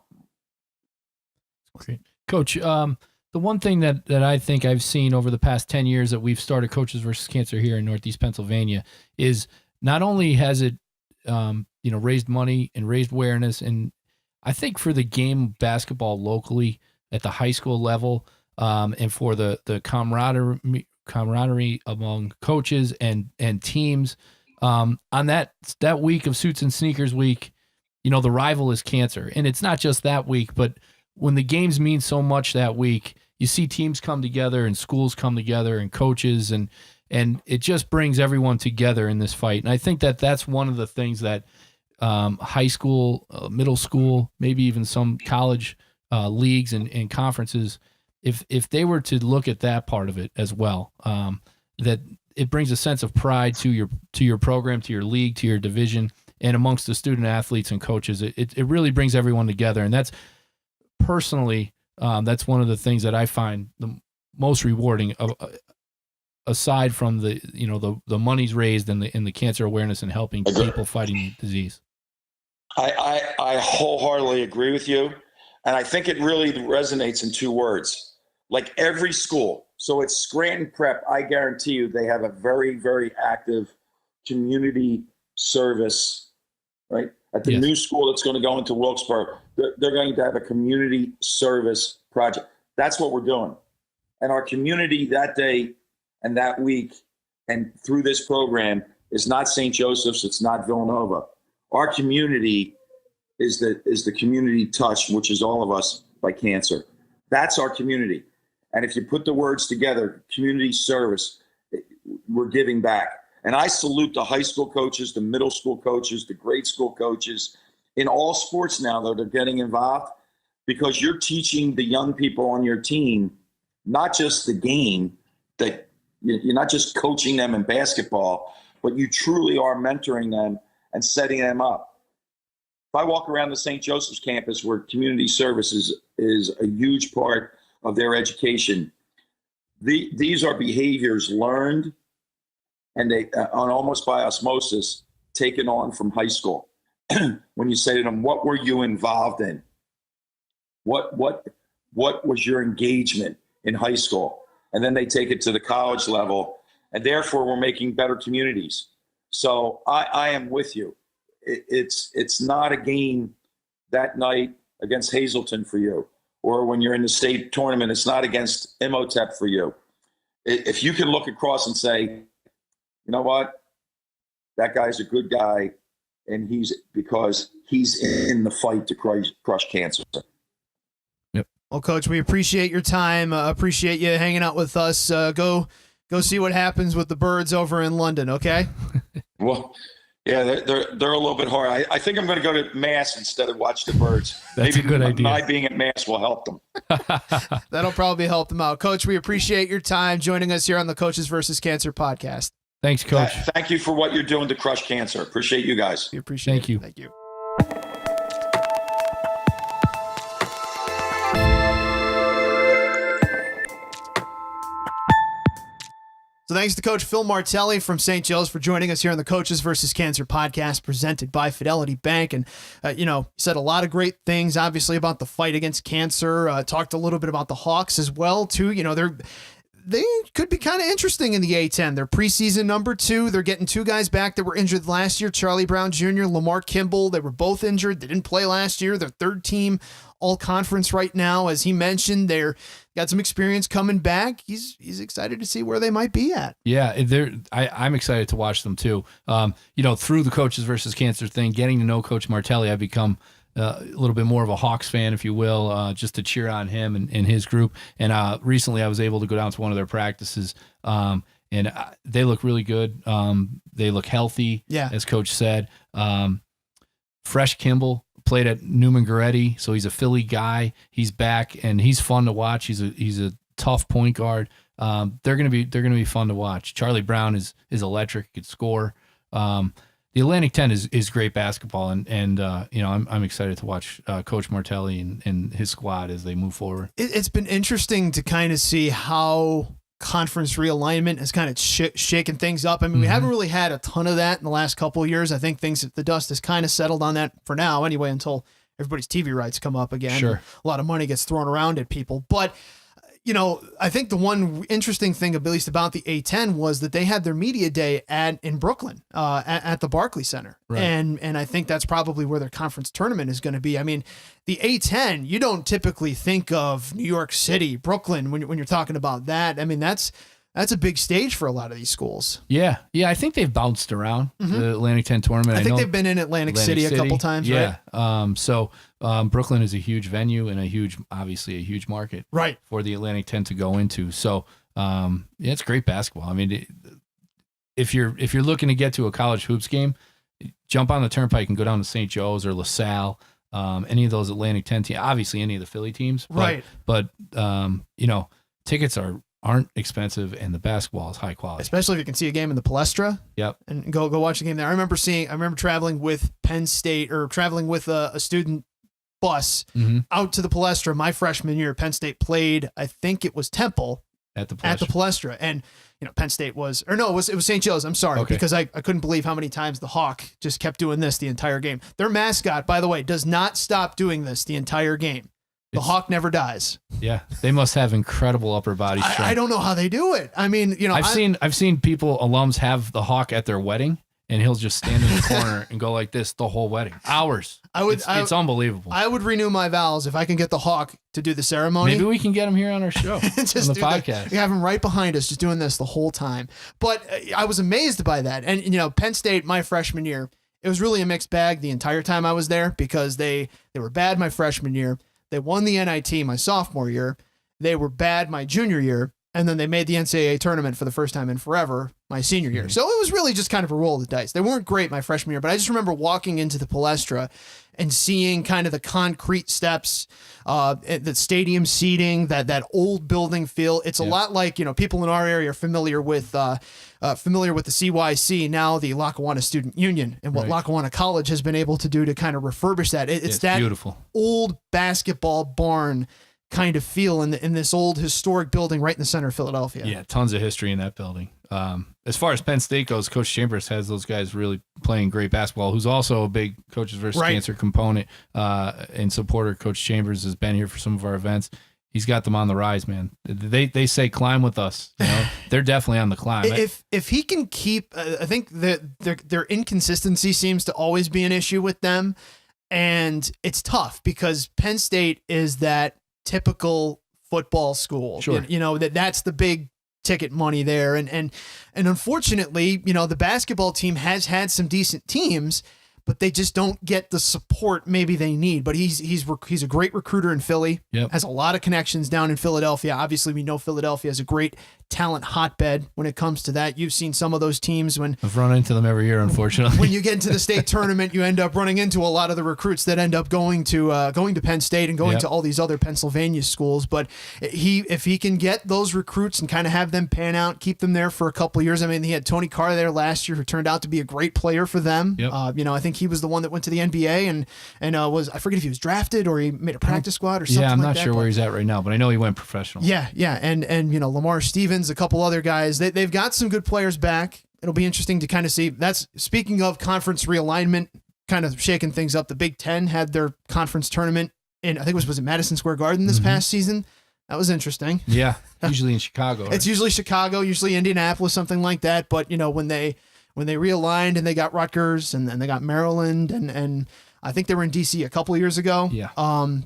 Great. Coach, the one thing that I think I've seen over the past 10 years that we've started Coaches versus Cancer here in Northeast Pennsylvania is not only has it raised money and raised awareness, and I think for the game of basketball locally at the high school level, and for the camaraderie among coaches and teams, on that week of Suits and Sneakers Week, the rival is cancer. And it's not just that week, but when the games mean so much that week, you see teams come together and schools come together and coaches, and it just brings everyone together in this fight. And I think that that's one of the things that high school, middle school, maybe even some college leagues and conferences, if they were to look at that part of it as well, that it brings a sense of pride to your program, to your league, to your division, and amongst the student athletes and coaches. It really brings everyone together. And that's personally, that's one of the things that I find the most rewarding aside from the monies raised in the cancer awareness and helping people fighting disease. I wholeheartedly agree with you. And I think it really resonates in two words. Like every school, so it's Scranton Prep, I guarantee you they have a very, very active community service, right? At the new school that's going to go into Wilkesboro, they're going to have a community service project. That's what we're doing. And our community that day and that week and through this program is not St. Joseph's, it's not Villanova. Our community is the community touch, which is all of us by cancer. That's our community. And if you put the words together, community service, we're giving back. And I salute the high school coaches, the middle school coaches, the grade school coaches in all sports now that are getting involved, because you're teaching the young people on your team, not just the game, that you're not just coaching them in basketball, but you truly are mentoring them and setting them up. If I walk around the St. Joseph's campus where community service is a huge part of their education, these are behaviors learned and they on almost by osmosis taken on from high school. When you say to them, what were you involved in? What was your engagement in high school? And then they take it to the college level, and therefore we're making better communities. So I am with you. It's not a game that night against Hazleton for you, or when you're in the state tournament, it's not against Imhotep for you. if you can look across and say, you know what, that guy's a good guy, and because he's in the fight to crush cancer. Well, Coach, we appreciate your time. Appreciate you hanging out with us. Go see what happens with the birds over in London, okay? Well, yeah, they're a little bit hard. I think I'm going to go to Mass instead of watch the birds. That's Maybe a good idea. My being at Mass will help them. That'll probably help them out. Coach, we appreciate your time joining us here on the Coaches versus Cancer podcast. Thanks, Coach. Thank you for what you're doing to crush cancer. Appreciate you guys. We appreciate it. Thank you. Thank you. So thanks to Coach Phil Martelli from St. Joe's for joining us here on the Coaches versus Cancer podcast presented by Fidelity Bank. And, he said a lot of great things, obviously, about the fight against cancer. Talked a little bit about the Hawks as well, too. They could be kind of interesting in the A-10. They're preseason number 2. They're getting 2 guys back that were injured last year, Charlie Brown Jr., Lamar Kimball. They were both injured. They didn't play last year. They're third team all-conference right now. As he mentioned, they're got some experience coming back. He's excited to see where they might be at. Yeah, I'm excited to watch them too. Through the Coaches versus Cancer thing, getting to know Coach Martelli, I've become a little bit more of a Hawks fan, if you will, just to cheer on him and his group. And recently I was able to go down to one of their practices, and they look really good. They look healthy, as Coach said. Fresh Kimball played at Newman Goretti, so he's a Philly guy. He's back, and he's fun to watch. He's a tough point guard. They're gonna be fun to watch. Charlie Brown is electric. He could score. The Atlantic 10 is great basketball, and I'm excited to watch Coach Martelli and his squad as they move forward. It's been interesting to kind of see how conference realignment has kind of shaken things up. I mean, we haven't really had a ton of that in the last couple of years. I think the dust has kind of settled on that for now anyway, until everybody's TV rights come up again. Sure. A lot of money gets thrown around at people. But, I think the one interesting thing, at least about the A-10, was that they had their media day in Brooklyn at the Barclays Center. Right. And I think that's probably where their conference tournament is going to be. I mean, the A-10, you don't typically think of New York City, Brooklyn, when you're talking about that. I mean, that's a big stage for a lot of these schools. Yeah. I think they've bounced around the Atlantic 10 tournament. I think they've been in Atlantic City a couple times, yeah. right? So Brooklyn is a huge venue and obviously a huge market, right, for the Atlantic 10 to go into. So it's great basketball. I mean, if you're looking to get to a college hoops game, jump on the Turnpike and go down to St. Joe's or LaSalle. Any of those Atlantic 10 teams, obviously any of the Philly teams, right? But tickets aren't expensive, and the basketball is high quality. Especially if you can see a game in the Palestra. Yep. And go watch a game there. I remember traveling with Penn State, or traveling with a student bus out to the Palestra. My freshman year, Penn State played, I think it was Temple at the Palestra. And Penn State it was St. Joe's. I'm sorry, because I couldn't believe how many times the Hawk just kept doing this the entire game. Their mascot, by the way, does not stop doing this the entire game. The Hawk never dies. Yeah, they must have incredible upper body strength. I don't know how they do it. I mean, I've seen alums have the Hawk at their wedding, and he'll just stand in the corner and go like this the whole wedding. Hours. It's unbelievable. I would renew my vows if I can get the Hawk to do the ceremony. Maybe we can get him here on our show, just on the podcast. We have him right behind us, just doing this the whole time. But I was amazed by that. And Penn State, my freshman year, it was really a mixed bag the entire time I was there, because they were bad my freshman year. They won the NIT my sophomore year. They were bad my junior year. And then they made the NCAA tournament for the first time in forever my senior year. So it was really just kind of a roll of the dice. They weren't great my freshman year, but I just remember walking into the Palestra and seeing kind of the concrete steps, the stadium seating, that old building feel. It's a lot like, people in our area are familiar with the CYC, now the Lackawanna Student Union, and what Lackawanna College has been able to do to kind of refurbish that. It's that beautiful old basketball barn kind of feel in this old historic building right in the center of Philadelphia. Yeah, tons of history in that building. As far as Penn State goes, Coach Chambers has those guys really playing great basketball, who's also a big Coaches versus Cancer component and supporter. Coach Chambers has been here for some of our events. He's got them on the rise, man. They say climb with us. They're definitely on the climb. If he can keep, I think that their inconsistency seems to always be an issue with them, and it's tough because Penn State is that typical football school. Sure. That's the big ticket money there. And unfortunately, the basketball team has had some decent teams, but they just don't get the support maybe they need. But he's a great recruiter in Philly. Yep. Has a lot of connections down in Philadelphia. Obviously, we know Philadelphia has a great talent hotbed when it comes to that. You've seen some of those teams when I've run into them every year, unfortunately. when you get into the state tournament, you end up running into a lot of the recruits that end up going to Penn State and going to all these other Pennsylvania schools. But if he can get those recruits and kind of have them pan out, keep them there for a couple of years. I mean, he had Tony Carr there last year, who turned out to be a great player for them. Yep. I think he was the one that went to the NBA and was, I forget if he was drafted or he made a practice squad or something. Yeah, I'm like not that, sure where he's at right now, but I know he went professional. Yeah, and Lamar Stevens, a couple other guys. They've got some good players back. It'll be interesting to kind of see. That's speaking of conference realignment, kind of shaking things up. The Big Ten had their conference tournament in, I think was it Madison Square Garden this past season. That was interesting. Yeah, usually in Chicago. Right? It's usually Chicago, usually Indianapolis, something like that. But when they realigned and they got Rutgers and then they got Maryland and I think they were in DC a couple of years ago. Yeah.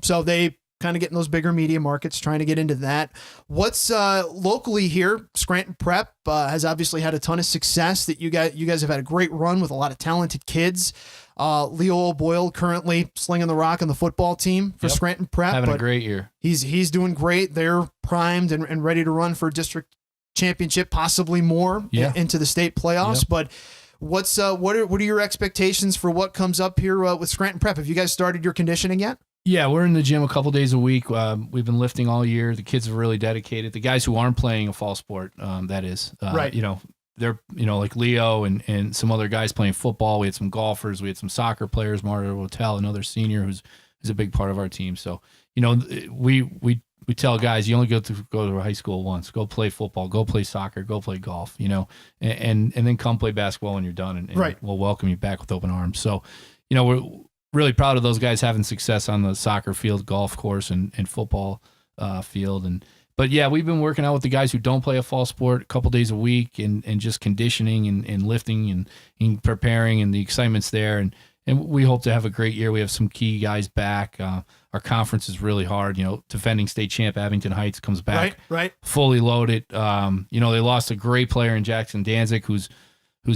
So they kind of getting those bigger media markets, trying to get into that. What's locally here? Scranton Prep has obviously had a ton of success. That you guys have had a great run with a lot of talented kids. Leo O'Boyle currently slinging the rock on the football team for Scranton Prep. Having a great year. He's doing great. They're primed and ready to run for district championship, possibly more into the state playoffs. Yep. But what are your expectations for what comes up here with Scranton Prep? Have you guys started your conditioning yet? Yeah, we're in the gym a couple days a week. We've been lifting all year. The kids are really dedicated. The guys who aren't playing a fall sport, that is, right. They're, like Leo and some other guys playing football. We had some golfers. We had some soccer players, Martelli, another senior who's a big part of our team. So, we tell guys, you only go to high school once. Go play football. Go play soccer. Go play golf. And then come play basketball when you're done, and right. We'll welcome you back with open arms. So, we're really proud of those guys having success on the soccer field, golf course, and football field. But yeah, we've been working out with the guys who don't play a fall sport a couple days a week, and just conditioning and lifting and preparing, and the excitement's there. And we hope to have a great year. We have some key guys back. Our conference is really hard. Defending state champ Abington Heights comes back right. fully loaded. They lost a great player in Jackson Danzig, who's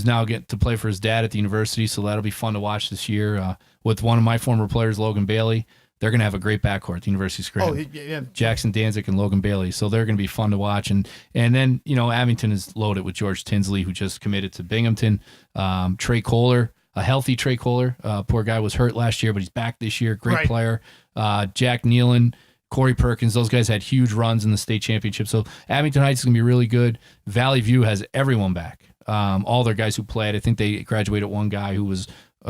now getting to play for his dad at the university. So that'll be fun to watch this year. With one of my former players, Logan Bailey, they're going to have a great backcourt at the University of Scranton. Oh, yeah. Jackson Danzig and Logan Bailey. So they're going to be fun to watch. And then, Abington is loaded with George Tinsley, who just committed to Binghamton. Trey Kohler, a healthy Trey Kohler. Poor guy was hurt last year, but he's back this year. Great player. Jack Nealon, Corey Perkins, those guys had huge runs in the state championship. So Abington Heights is going to be really good. Valley View has everyone back. All their guys who played. I think they graduated one guy who was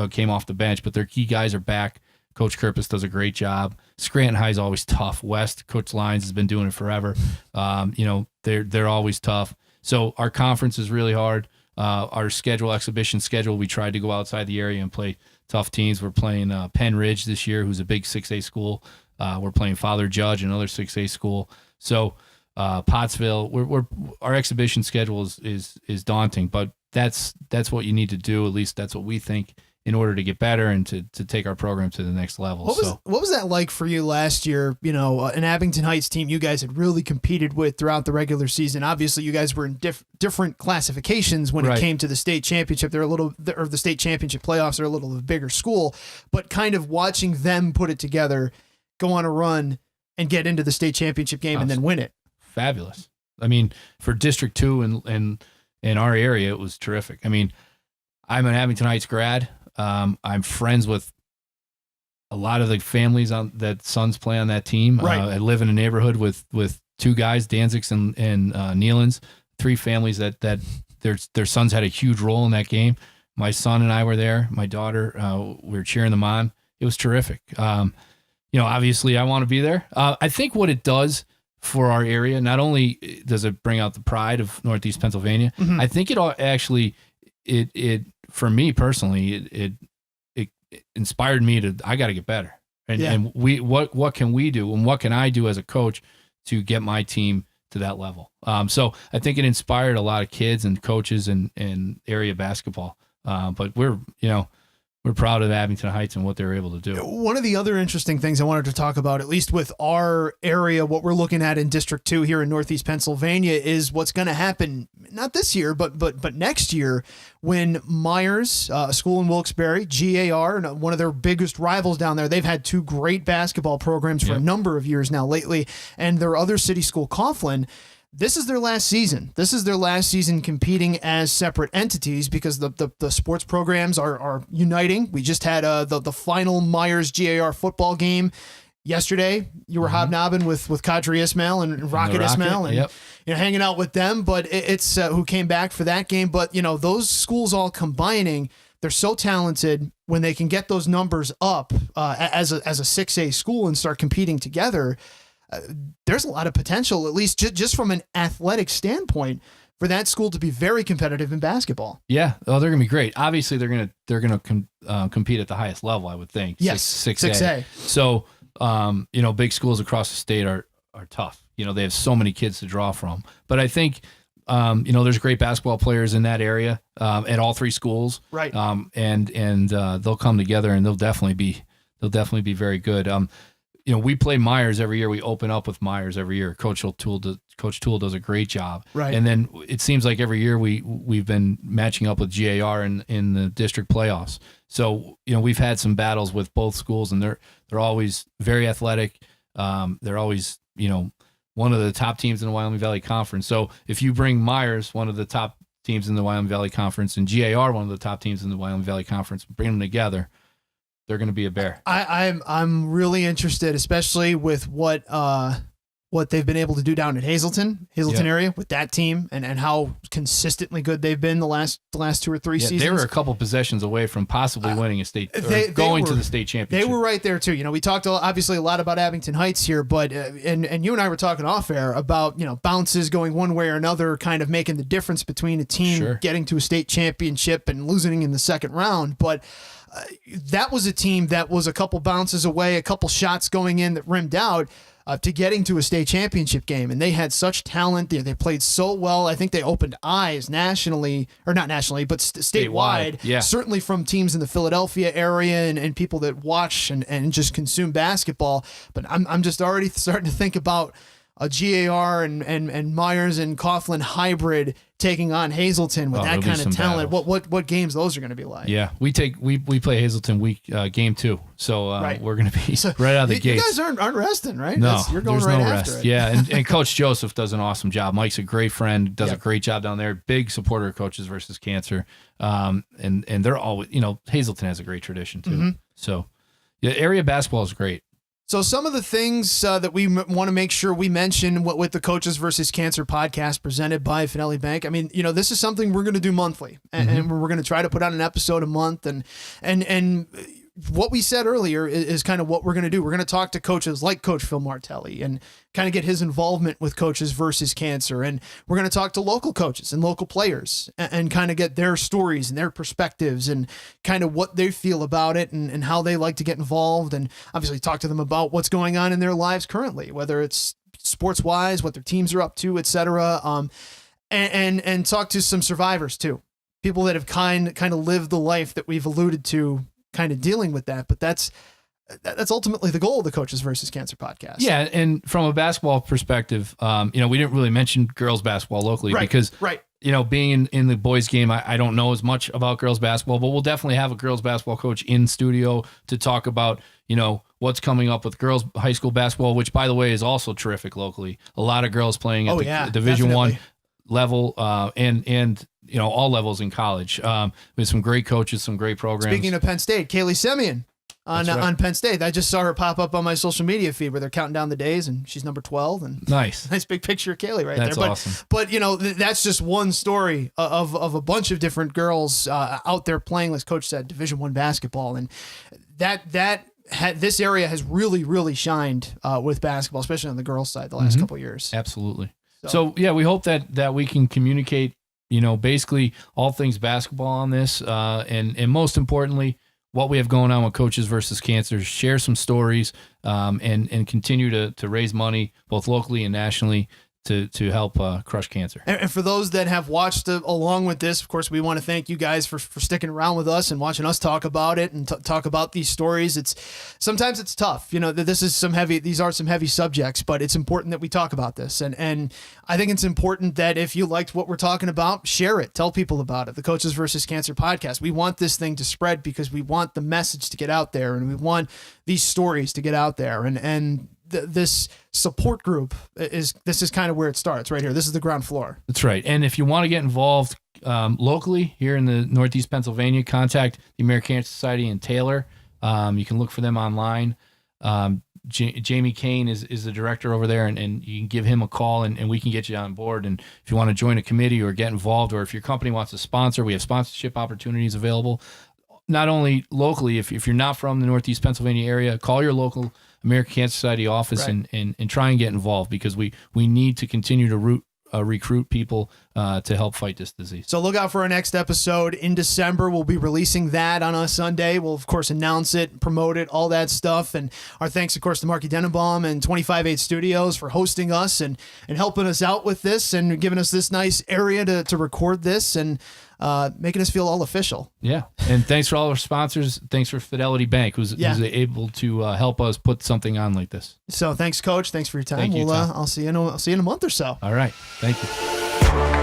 came off the bench, but their key guys are back. Coach Kirpus does a great job. Scranton High is always tough. West, Coach Lyons has been doing it forever. They're always tough. So our conference is really hard. Our exhibition schedule, we tried to go outside the area and play tough teams. We're playing Penn Ridge this year, who's a big 6A school. We're playing Father Judge, another 6A school. So Pottsville, our exhibition schedule is daunting, but that's what you need to do. At least that's what we think, in order to get better and to take our program to the next level. What was that like for you last year? An Abington Heights team you guys had really competed with throughout the regular season. Obviously, you guys were in different classifications when it came to the state championship. The state championship playoffs are a little bigger school, but kind of watching them put it together, go on a run, and get into the state championship game and then win it. Fabulous. I mean, for District 2 and in our area, it was terrific. I mean, I'm an Abington Heights grad. I'm friends with a lot of the families that sons play on that team. Right. I live in a neighborhood with two guys, Danzigs and Nealons, three families that their sons had a huge role in that game. My son and I were there. My daughter, we were cheering them on. It was terrific. Obviously I want to be there. I think what it does for our area, not only does it bring out the pride of Northeast Pennsylvania, I think it actually, for me personally, it inspired me I got to get better. And what can we do, and what can I do as a coach to get my team to that level? So I think it inspired a lot of kids and coaches and area basketball. But we're we're proud of Abington Heights and what they were able to do. One of the other interesting things I wanted to talk about, at least with our area, what we're looking at in District 2 here in Northeast Pennsylvania, is what's going to happen, not this year, but next year, when Myers, a school in Wilkes-Barre, GAR, one of their biggest rivals down there, they've had two great basketball programs for a number of years now lately, and their other city school, Coughlin, this is their last season. This is their last season competing as separate entities because the sports programs are uniting. We just had the final Myers GAR football game yesterday. You were hobnobbing with Kadri Ismail and Rocket Ismail and hanging out with them. But it's who came back for that game. But those schools all combining, they're so talented when they can get those numbers up as a 6A school and start competing together. There's a lot of potential, at least just from an athletic standpoint, for that school to be very competitive in basketball. Yeah, they're going to be great. Obviously, they're going to compete at the highest level, I would think. Yes, 6A. So, big schools across the state are tough. They have so many kids to draw from. But I think, there's great basketball players in that area at all three schools. Right. And they'll come together and they'll definitely be very good. We play Myers every year. We open up with Myers every year. Coach Toole does a great job. Right. And then it seems like every year we've been matching up with GAR in the district playoffs. So, we've had some battles with both schools, and they're always very athletic. They're always, one of the top teams in the Wyoming Valley Conference. So if you bring Myers, one of the top teams in the Wyoming Valley Conference, and GAR, one of the top teams in the Wyoming Valley Conference, bring them together, they're going to be a bear. I'm really interested, especially with what they've been able to do down at Hazleton area with that team and how consistently good they've been the last 2 or 3 seasons. They were a couple possessions away from possibly winning a state, going to the state championship. They were right there too. We talked obviously a lot about Abington Heights here, but and you and I were talking off air about bounces going one way or another, kind of making the difference between a team getting to a state championship and losing in the second round, but. That was a team that was a couple bounces away, a couple shots going in that rimmed out to getting to a state championship game. And they had such talent. They played so well. I think they opened eyes nationally, or not nationally, but statewide. Yeah. Certainly from teams in the Philadelphia area and people that watch and just consume basketball. But I'm just already starting to think about a GAR and Myers and Coughlin hybrid taking on Hazleton with that kind of talent. What games those are going to be like? Yeah, we play Hazleton game 2, so we're going to be right out of the gate. You guys aren't resting, right? No, you're going there's right no after rest. it. Yeah, and Coach Joseph does an awesome job. Mike's a great friend, does a great job down there. Big supporter of Coaches versus Cancer, and they're always Hazleton has a great tradition too. So, area basketball is great. So some of the things that we want to make sure we mention with the Coaches versus Cancer podcast presented by Fidelity Bank. I mean, this is something we're going to do monthly, and we're going to try to put out an episode a month. And what we said earlier is kind of what we're going to do. We're going to talk to coaches like Coach Phil Martelli and kind of get his involvement with Coaches versus Cancer. And we're going to talk to local coaches and local players and kind of get their stories and their perspectives and kind of what they feel about it and how they like to get involved. And obviously talk to them about what's going on in their lives currently, whether it's sports wise, what their teams are up to, et cetera. And talk to some survivors too. People that have kind of lived the life that we've alluded to, kind of dealing with that. But that's ultimately the goal of the Coaches versus Cancer podcast. Yeah. And from a basketball perspective, we didn't really mention girls basketball locally because, being in the boys game, I don't know as much about girls basketball, but we'll definitely have a girls basketball coach in studio to talk about, what's coming up with girls high school basketball, which by the way is also terrific locally. A lot of girls playing at the Division I level, and all levels in college. With some great coaches, some great programs. Speaking of Penn State, Kaylee Simeon on Penn State. I just saw her pop up on my social media feed where they're counting down the days, and she's number 12. And nice big picture of Kaylee right there. But, awesome. But that's just one story of a bunch of different girls out there playing, as Coach said, Division I basketball, and this area has really, really shined with basketball, especially on the girls' side the last couple of years. Absolutely. So we hope that we can communicate, basically all things basketball on this, and most importantly, what we have going on with Coaches versus Cancer, share some stories, and continue to raise money both locally and nationally to help crush cancer. And for those that have watched along with this, of course, we want to thank you guys for sticking around with us and watching us talk about it and talk about these stories. Sometimes it's tough, these are some heavy subjects, but it's important that we talk about this. And I think it's important that if you liked what we're talking about, share it, tell people about it. The Coaches versus Cancer podcast. We want this thing to spread because we want the message to get out there, and we want these stories to get out there. And this support group is kind of where it starts right here. This is the ground floor. That's right. And if you want to get involved locally here in the Northeast Pennsylvania, contact the American Cancer Society in Taylor. You can look for them online. Jamie Kane is the director over there, and you can give him a call and we can get you on board. And if you want to join a committee or get involved, or if your company wants to sponsor, we have sponsorship opportunities available. Not only locally, if you're not from the Northeast Pennsylvania area, call your local American Cancer Society office, right, and try and get involved, because we need to continue to recruit people to help fight this disease. So look out for our next episode in December. We'll be releasing that on a Sunday. We'll, of course, announce it, promote it, all that stuff. And our thanks, of course, to Marky Denenbaum and 25/8 Studios for hosting us and helping us out with this and giving us this nice area to record this and making us feel all official. Yeah. And thanks for all our sponsors. Thanks for Fidelity Bank, who's able to help us put something on like this. So thanks, Coach. Thanks for your time. Thank you, Tom. I'll see you in a month or so. All right. Thank you.